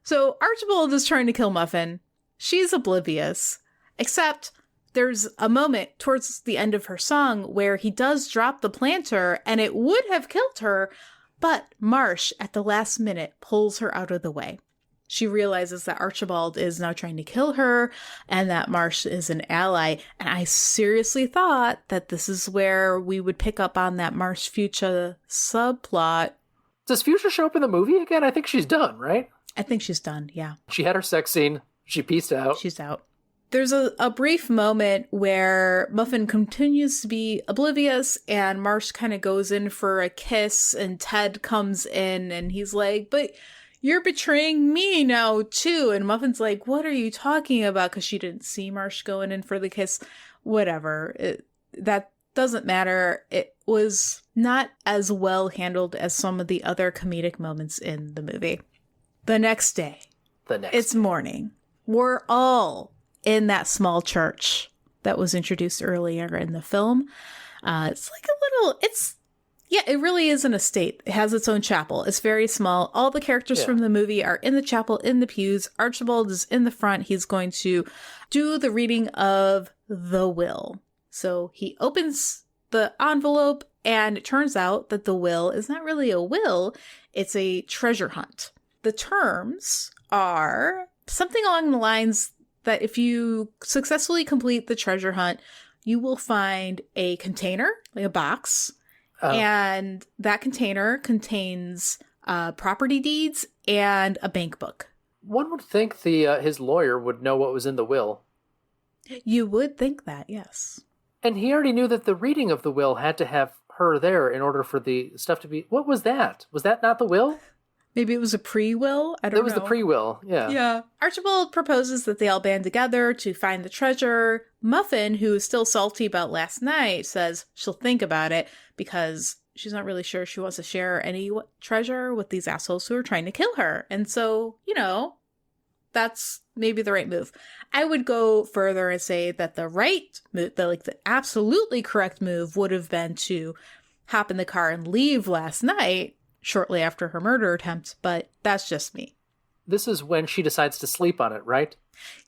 So Archibald is trying to kill Muffin. She's oblivious. Except there's a moment towards the end of her song where he does drop the planter and it would have killed her, but Marsh at the last minute pulls her out of the way. She realizes that Archibald is now trying to kill her and that Marsh is an ally. And I seriously thought that this is where we would pick up on that Marsh Fuchsia subplot. Does Fuchsia show up in the movie again? I think she's done, right? I think she's done, yeah. She had her sex scene. She peaced out. She's out. There's a brief moment where Muffin continues to be oblivious and Marsh kind of goes in for a kiss and Ted comes in and he's like, but you're betraying me now too. And Muffin's like, what are you talking about? Because she didn't see Marsh going in for the kiss. Whatever. That doesn't matter. It was not as well handled as some of the other comedic moments in the movie. The next day. It's morning. We're all in that small church that was introduced earlier in the film. It's like it really is an estate. It has its own chapel. It's very small. All the characters from the movie are in the chapel, in the pews. Archibald is in the front. He's going to do the reading of the will. So he opens the envelope and it turns out that the will is not really a will. It's a treasure hunt. The terms are something along the lines that if you successfully complete the treasure hunt, you will find a container, like a box, and that container contains property deeds and a bank book. One would think his lawyer would know what was in the will. You would think that, yes. And he already knew that the reading of the will had to have her there in order for the stuff to be... What was that? Was that not the will? Maybe it was a pre-will? I don't know. It was the pre-will, yeah. Yeah. Archibald proposes that they all band together to find the treasure. Muffin, who is still salty about last night, says she'll think about it because she's not really sure she wants to share any treasure with these assholes who are trying to kill her. And so, that's maybe the right move. I would go further and say that the right move, the absolutely correct move would have been to hop in the car and leave last night shortly after her murder attempt, but that's just me. This is when she decides to sleep on it, right?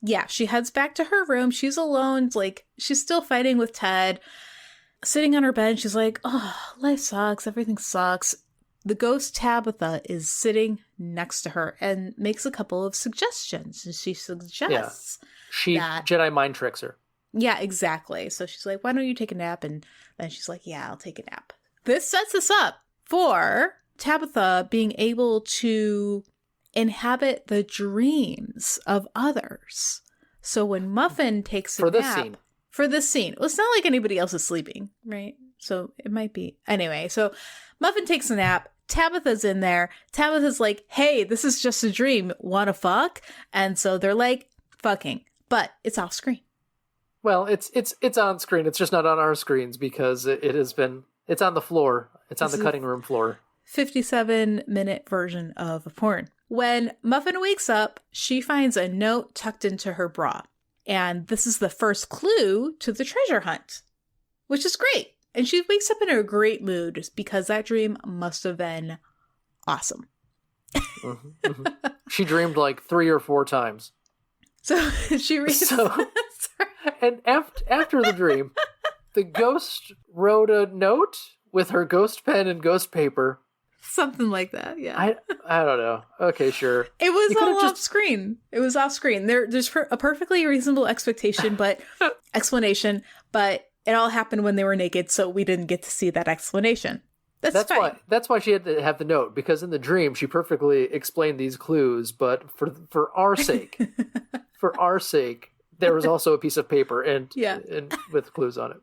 Yeah, she heads back to her room. She's alone. She's still fighting with Ted. Sitting on her bed, she's like, oh, life sucks. Everything sucks. The ghost Tabitha is sitting next to her and makes a couple of suggestions. And she suggests She Jedi mind tricks her. Yeah, exactly. So she's like, why don't you take a nap? And then she's like, yeah, I'll take a nap. This sets us up for Tabitha being able to inhabit the dreams of others. So when Muffin takes a For this nap... scene. For this scene. Well, it's not like anybody else is sleeping, right? So it might be. Anyway, so Muffin takes a nap. Tabitha's in there. Tabitha's like, hey, this is just a dream. Wanna fuck? And so they're like, fucking. But it's off screen. Well, it's on screen. It's just not on our screens because it's on the floor. It's on the cutting room floor. 57-minute version of a porn. When Muffin wakes up, she finds a note tucked into her bra. And this is the first clue to the treasure hunt, which is great. And she wakes up in a great mood because that dream must have been awesome. Mm-hmm, mm-hmm. She dreamed like 3 or 4 times. So she reads... And after the dream, the ghost wrote a note with her ghost pen and ghost paper. Something like that, yeah. I don't know. Okay, sure. It was all off screen. It was off screen. There's a perfectly reasonable explanation, but it all happened when they were naked, so we didn't get to see that explanation. That's fine. That's why she had to have the note, because in the dream she perfectly explained these clues, but for our sake, there was also a piece of paper and with clues on it.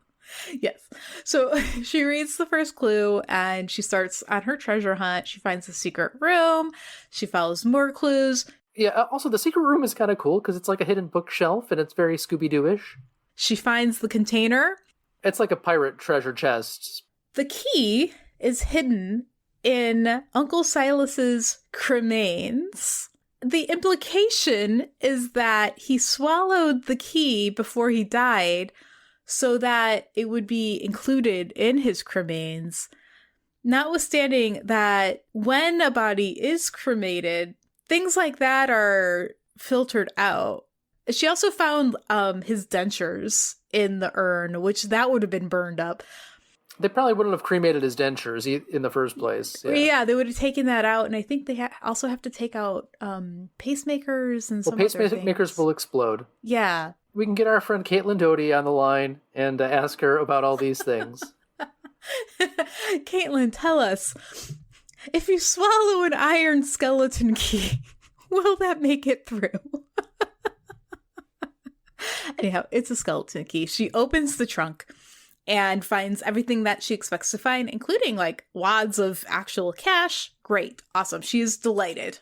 Yes. So she reads the first clue and she starts on her treasure hunt. She finds a secret room. She follows more clues. Yeah, also the secret room is kind of cool because it's like a hidden bookshelf and it's very Scooby-Doo-ish. She finds the container. It's like a pirate treasure chest. The key is hidden in Uncle Silas's cremains. The implication is that he swallowed the key before he died so that it would be included in his cremains. Notwithstanding that when a body is cremated, things like that are filtered out. She also found his dentures in the urn, which that would have been burned up. They probably wouldn't have cremated his dentures in the first place. Yeah, they would have taken that out, and I think they also have to take out pacemakers and some other things. Pacemakers will explode. Yeah. We can get our friend Caitlin Doty on the line and ask her about all these things. Caitlin, tell us, if you swallow an iron skeleton key, will that make it through? Anyhow, it's a skeleton key. She opens the trunk and finds everything that she expects to find, including like wads of actual cash. Great. Awesome. She is delighted.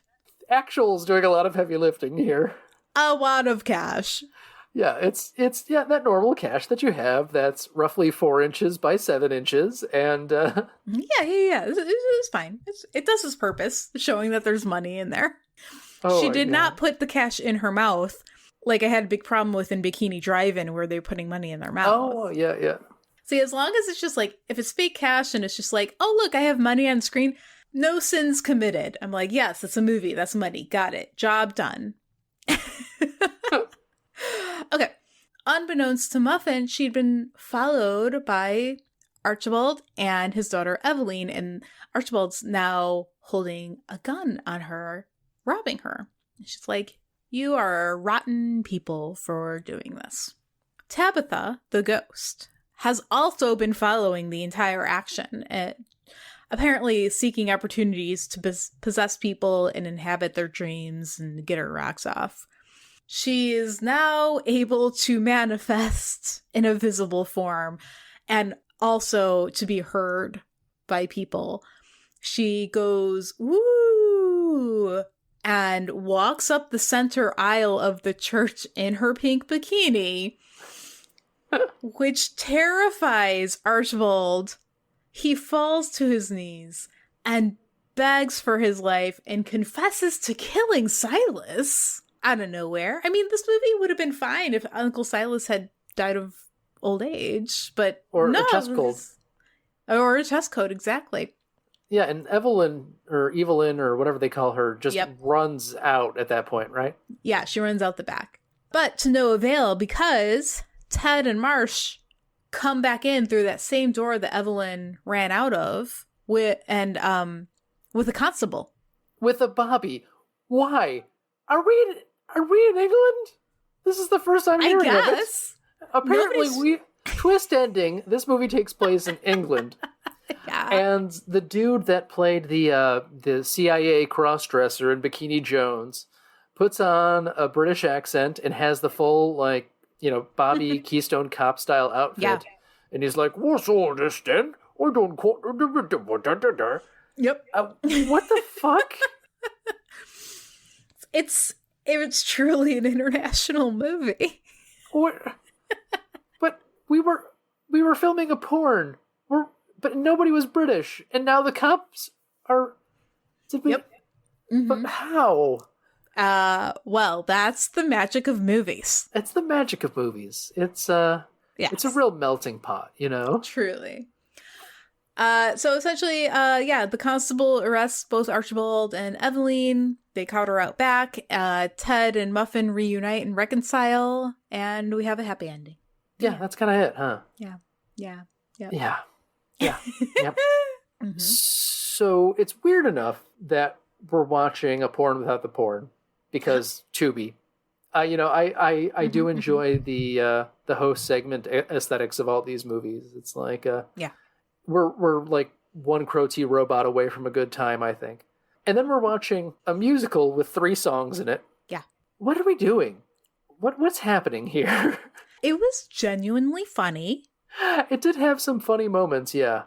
Actual's doing a lot of heavy lifting here. A wad of cash. Yeah, it's that normal cash that you have that's roughly 4 inches by 7 inches, and Yeah. It's fine. It does its purpose, showing that there's money in there. She did not put the cash in her mouth, like I had a big problem with in Bikini Drive-In, where they're putting money in their mouth. Oh, yeah. See, as long as it's just like, if it's fake cash and it's just like, oh, look, I have money on screen, no sins committed. I'm like, yes, it's a movie. That's money. Got it. Job done. Okay. Unbeknownst to Muffin, she'd been followed by Archibald and his daughter Eveline, and Archibald's now holding a gun on her, robbing her. And she's like, you are rotten people for doing this. Tabitha, the ghost, has also been following the entire action, apparently seeking opportunities to possess people and inhabit their dreams and get her rocks off. She is now able to manifest in a visible form and also to be heard by people. She goes, woo, and walks up the center aisle of the church in her pink bikini, which terrifies Archibald. He falls to his knees and begs for his life and confesses to killing Silas out of nowhere. I mean, this movie would have been fine if Uncle Silas had died of old age, but or no, a chest cold. Or a chest cold, exactly. Yeah, and Evelyn or whatever they call her just runs out at that point, right? Yeah, she runs out the back. But to no avail, because Ted and Marsh come back in through that same door that Evelyn ran out of with a constable. With a bobby. Why? Are we in England? This is the first time hearing of it. Apparently, twist ending. This movie takes place in England. Yeah. And the dude that played the CIA crossdresser in Bikini Jones puts on a British accent and has the full, like, Bobby Keystone Cop style outfit. Yeah. And he's like, "What's all this then? I don't quote." Yep. What the fuck? It's truly an international movie. What? But we were filming a porn. But nobody was British, and now the cops are. Yep. Mm-hmm. But how? Well, that's the magic of movies. It's the magic of movies. It's Yes. It's a real melting pot, Truly. So essentially, the constable arrests both Archibald and Eveline. They caught her out back. Ted and Muffin reunite and reconcile, and we have a happy ending. Yeah, that's kind of it, huh? Yeah. Yep. Yeah. Yep. Mm-hmm. So it's weird enough that we're watching a porn without the porn because Tubi. I do enjoy the host segment aesthetics of all these movies. It's like we're like one Crow T robot away from a good time, I think. And then we're watching a musical with 3 songs in it. Yeah. What are we doing? What's happening here? It was genuinely funny. It did have some funny moments, yeah.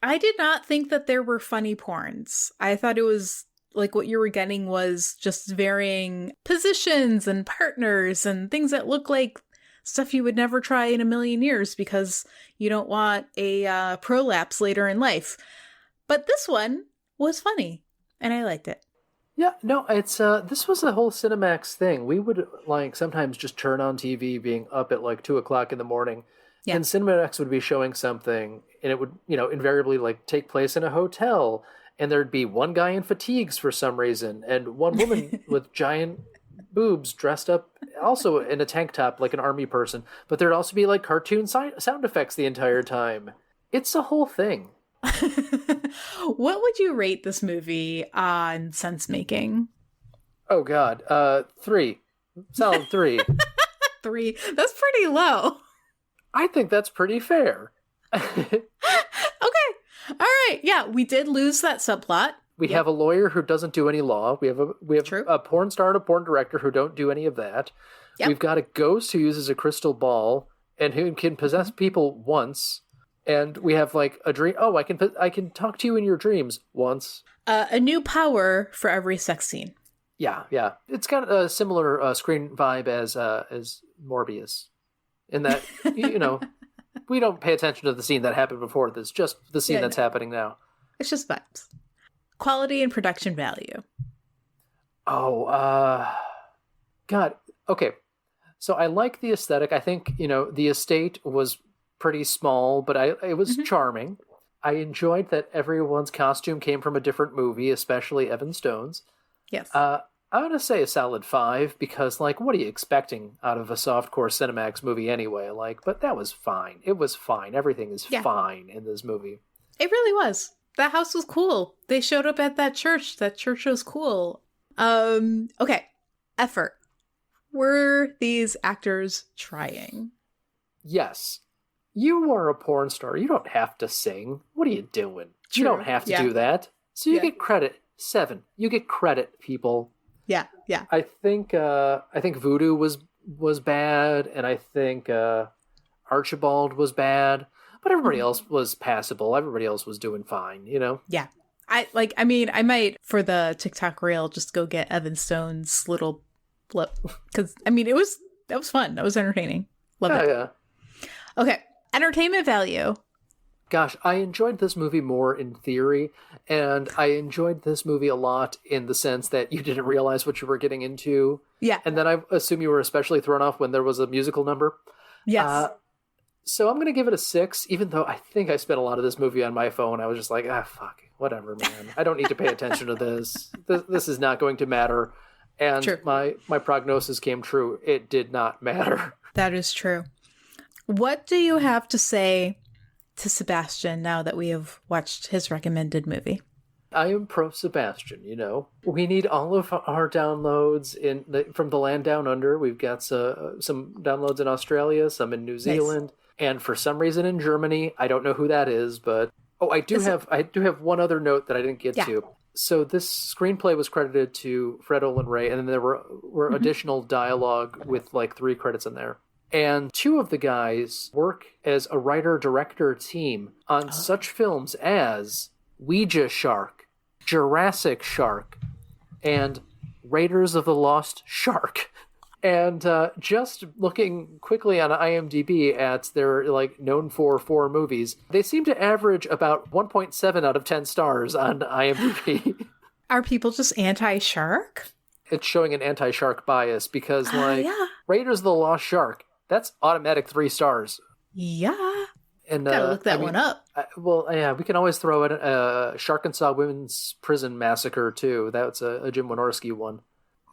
I did not think that there were funny porns. I thought it was like what you were getting was just varying positions and partners and things that look like stuff you would never try in a million years because you don't want a prolapse later in life. But this one was funny, and I liked it. Yeah, no, it's this was a whole Cinemax thing. We would like sometimes just turn on TV being up at like 2:00 in the morning. Yeah. And Cinemax would be showing something, and it would, invariably like take place in a hotel, and there'd be one guy in fatigues for some reason, and one woman with giant boobs dressed up also in a tank top like an army person, but there'd also be like cartoon sound effects the entire time. It's a whole thing. What would you rate this movie on sense making? Oh God, 3. Solid 3. 3. That's pretty low. I think that's pretty fair. Okay. All right. Yeah, we did lose that subplot. We have a lawyer who doesn't do any law. We have a porn star and a porn director who don't do any of that. Yep. We've got a ghost who uses a crystal ball and who can possess people once. And we have like a dream. Oh, I can talk to you in your dreams once. A new power for every sex scene. Yeah. It's got a similar screen vibe as Morbius. In that, we don't pay attention to the scene that happened before this, just the scene that's happening now. It's just vibes. Quality and production value. Oh, God. Okay. So I like the aesthetic. I think, the estate was pretty small, but it was charming. I enjoyed that everyone's costume came from a different movie, especially Evan Stone's. Yes. I'm going to say a solid 5 because, like, what are you expecting out of a softcore Cinemax movie anyway? Like, but that was fine. It was fine. Everything is fine in this movie. It really was. That house was cool. They showed up at that church. That church was cool. Okay. Effort. Were these actors trying? Yes. You are a porn star. You don't have to sing. What are you doing? True. You don't have to do that. So you get credit. 7. You get credit, people. Yeah. I think Voodoo was bad, and I think Archibald was bad, but everybody else was passable. Everybody else was doing fine, Yeah. I might for the TikTok reel just go get Evan Stone's little blip because that was fun. That was entertaining. Love it. Yeah. Okay, entertainment value. Gosh, I enjoyed this movie more in theory, and I enjoyed this movie a lot in the sense that you didn't realize what you were getting into. Yeah. And then I assume you were especially thrown off when there was a musical number. Yes. So I'm going to give it a 6, even though I think I spent a lot of this movie on my phone. I was just like, fuck, whatever, man. I don't need to pay attention to this. This is not going to matter. And true. my prognosis came true. It did not matter. That is true. What do you have to say to Sebastian now that we have watched his recommended movie? I am pro Sebastian, We need all of our downloads from the land down under. We've got some downloads in Australia, some in New Zealand, and for some reason in Germany. I don't know who that is, but I do have one other note that I didn't get to. So this screenplay was credited to Fred Olen Ray, and then there were additional dialogue with like 3 credits in there. And 2 of the guys work as a writer-director team on such films as Ouija Shark, Jurassic Shark, and Raiders of the Lost Shark. And just looking quickly on IMDb at their known for 4 movies, they seem to average about 1.7 out of 10 stars on IMDb. Are people just anti-shark? It's showing an anti-shark bias because Raiders of the Lost Shark, that's automatic 3 stars. Yeah. And gotta look that one up. We can always throw in Sharkensaw Women's Prison Massacre too. That's a Jim Wynorski one.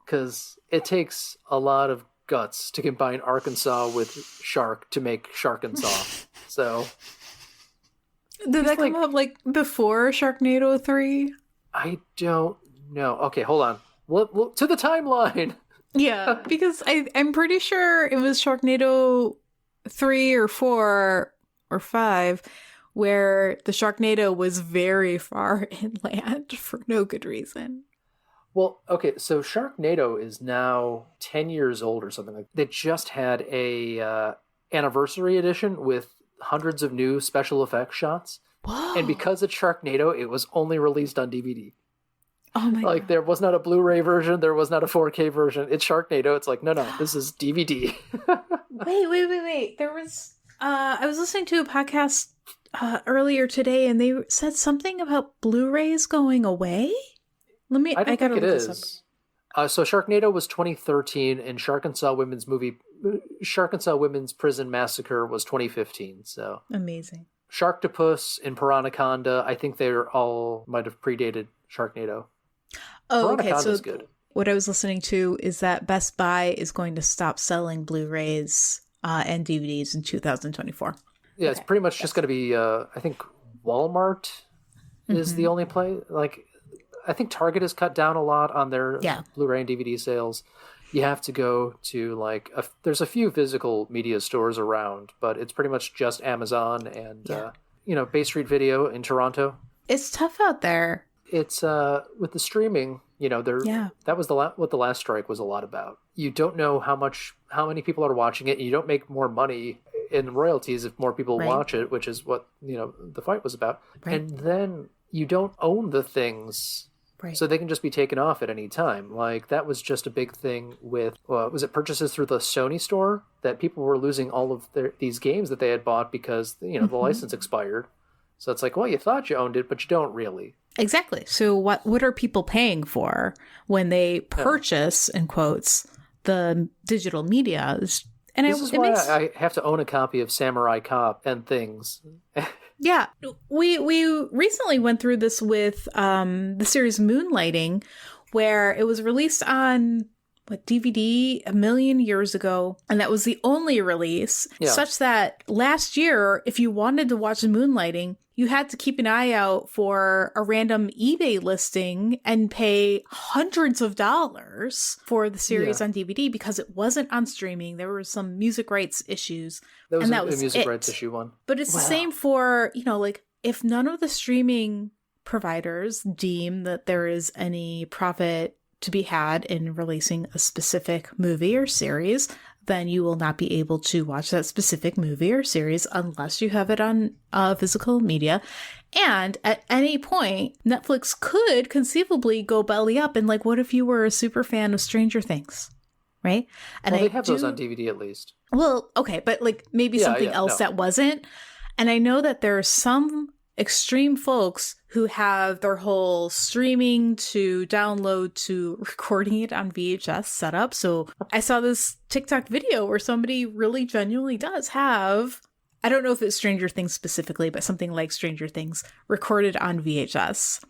Because it takes a lot of guts to combine Arkansas with shark to make Sharkensaw. So, did that come up before Sharknado 3? I don't know. Okay, hold on. To the timeline. Yeah, because I'm pretty sure it was Sharknado 3 or 4 or 5 where the Sharknado was very far inland for no good reason. Well, okay, so Sharknado is now 10 years old or something like that. They just had a anniversary edition with hundreds of new special effects shots. Whoa. And because it's Sharknado, it was only released on DVD. Oh my God. There was not a Blu-ray version, there was not a 4K version. It's Sharknado. It's no, this is DVD. Wait. There was I was listening to a podcast earlier today and they said something about Blu-rays going away? I gotta look this up. So Sharknado was 2013, and Sharkensaw Women's Prison Massacre was 2015. So amazing. Sharktopus and Piranhaconda, I think they're all might have predated Sharknado. Oh, okay. So good. What I was listening to is that Best Buy is going to stop selling Blu-rays and DVDs in 2024. Yeah, It's pretty much just going to be. I think Walmart is the only place. I think Target has cut down a lot on their Blu-ray and DVD sales. You have to go to there's a few physical media stores around, but it's pretty much just Amazon and Bay Street Video in Toronto. It's tough out there. It's with the streaming, that was what the last strike was a lot about. You don't know how many people are watching it, and you don't make more money in royalties if more people watch it, which is what the fight was about. Right. And then you don't own the things. Right. So they can just be taken off at any time. That was just a big thing with, was it purchases through the Sony store? That people were losing all of these games that they had bought because, the license expired. So it's you thought you owned it, but you don't really. Exactly. So what are people paying for when they purchase, in quotes, the digital media? And this is why I have to own a copy of Samurai Cop and things. Yeah, we recently went through this with the series Moonlighting, where it was released on DVD a million years ago, and that was the only release, such that last year, if you wanted to watch Moonlighting, you had to keep an eye out for a random eBay listing and pay hundreds of dollars for the series on DVD because it wasn't on streaming. There were some music rights issues. That was a music rights issue one. But it's the same for, if none of the streaming providers deem that there is any profit to be had in releasing a specific movie or series, then you will not be able to watch that specific movie or series unless you have it on physical media. And at any point, Netflix could conceivably go belly up. And what if you were a super fan of Stranger Things? Right? And they have those on DVD at least. Well, okay, but maybe something else that wasn't. And I know that there are some extreme folks who have their whole streaming to download to recording it on VHS setup. So I saw this TikTok video where somebody really genuinely does have, I don't know if it's Stranger Things specifically, but something like Stranger Things recorded on VHS.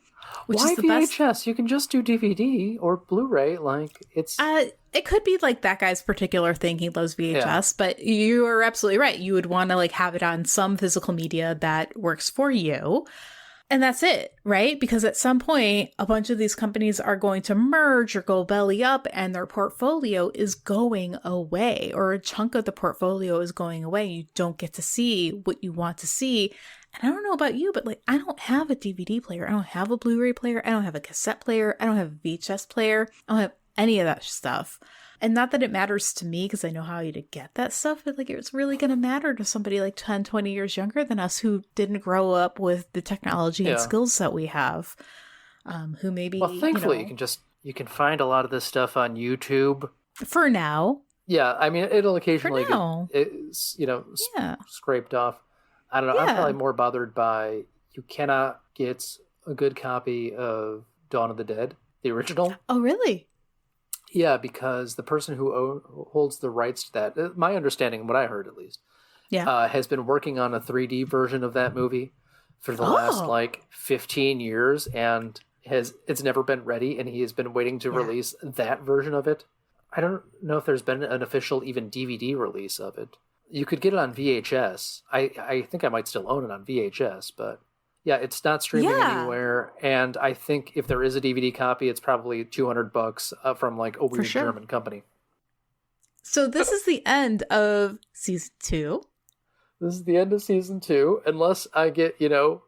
Why VHS? You can just do DVD or Blu-ray. It could be that guy's particular thing. He loves VHS, but you are absolutely right. You would want to have it on some physical media that works for you. And that's it, right? Because at some point, a bunch of these companies are going to merge or go belly up, and their portfolio is going away, or a chunk of the portfolio is going away. You don't get to see what you want to see. And I don't know about you, but like, I don't have a DVD player. I don't have a Blu-ray player. I don't have a cassette player. I don't have a VHS player. I don't have any of that stuff. And not that it matters to me because I know how to get that stuff, but like it's really going to matter to somebody like 10, 20 years younger than us who didn't grow up with the technology and skills that we have, who maybe, well, thankfully you can find a lot of this stuff on YouTube. For now. Yeah, I mean, it'll occasionally get, scraped off. I don't know, I'm probably more bothered by you cannot get a good copy of Dawn of the Dead, the original. Oh, really? Yeah, because the person who holds the rights to that, my understanding, what I heard at least, has been working on a 3D version of that movie for the last 15 years, and it's never been ready, and he has been waiting to release that version of it. I don't know if there's been an official even DVD release of it. You could get it on VHS. I think I might still own it on VHS, but yeah, it's not streaming anywhere. And I think if there is a DVD copy, it's probably $200 from like a weird German company. So this is the end of season 2. This is the end of season 2, unless I get, 2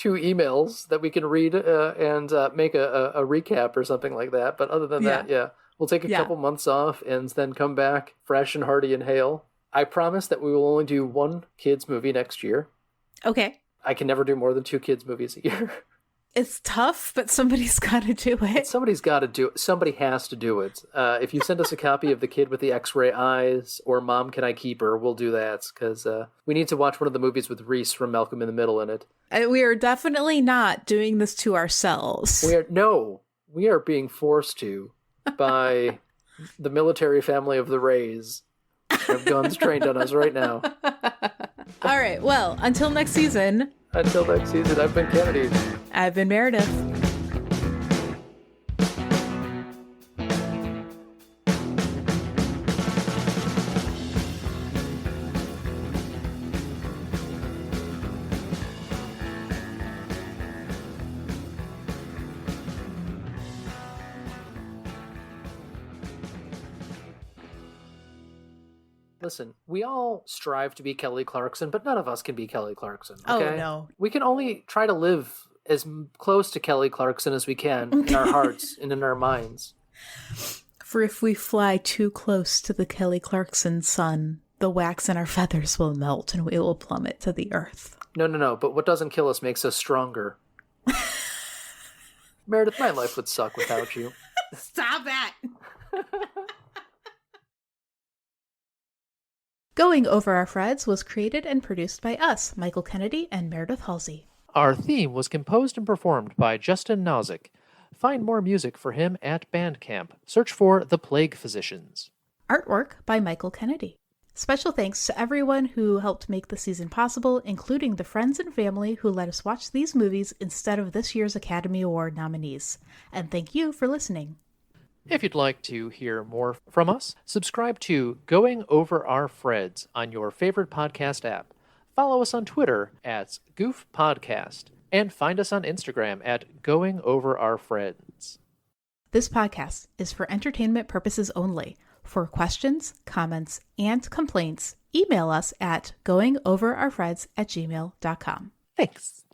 emails that we can read and make a recap or something like that. But other than that, we'll take a couple months off and then come back fresh and hearty and hale. I promise that we will only do 1 kids movie next year. Okay. I can never do more than 2 kids movies a year. It's tough, but somebody's got to do it. Somebody's got to do it. Somebody has to do it. If you send us a copy of The Kid with the X-Ray Eyes or Mom, Can I Keep Her, we'll do that because we need to watch one of the movies with Reese from Malcolm in the Middle in it. We are definitely not doing this to ourselves. We are being forced to by the military family of the Rays. Have guns trained on us right now. All right. Well, until next season. Until next season, I've been Kennedy. I've been Meredith. Listen, we all strive to be Kelly Clarkson, but none of us can be Kelly Clarkson. Okay? Oh, no. We can only try to live as close to Kelly Clarkson as we can in our hearts and in our minds. For if we fly too close to the Kelly Clarkson sun, the wax in our feathers will melt and we will plummet to the earth. No. But what doesn't kill us makes us stronger. Meredith, my life would suck without you. Stop that! Going Over Our Freds was created and produced by us, Michael Kennedy and Meredith Halsey. Our theme was composed and performed by Justin Nozick. Find more music for him at Bandcamp. Search for The Plague Physicians. Artwork by Michael Kennedy. Special thanks to everyone who helped make the season possible, including the friends and family who let us watch these movies instead of this year's Academy Award nominees. And thank you for listening. If you'd like to hear more from us, subscribe to Going Over Our Freds on your favorite podcast app. Follow us on Twitter at Goof Podcast, and find us on Instagram at Going Over Our Freds. This podcast is for entertainment purposes only. For questions, comments, and complaints, email us at goingoverourfreds@gmail.com. Thanks.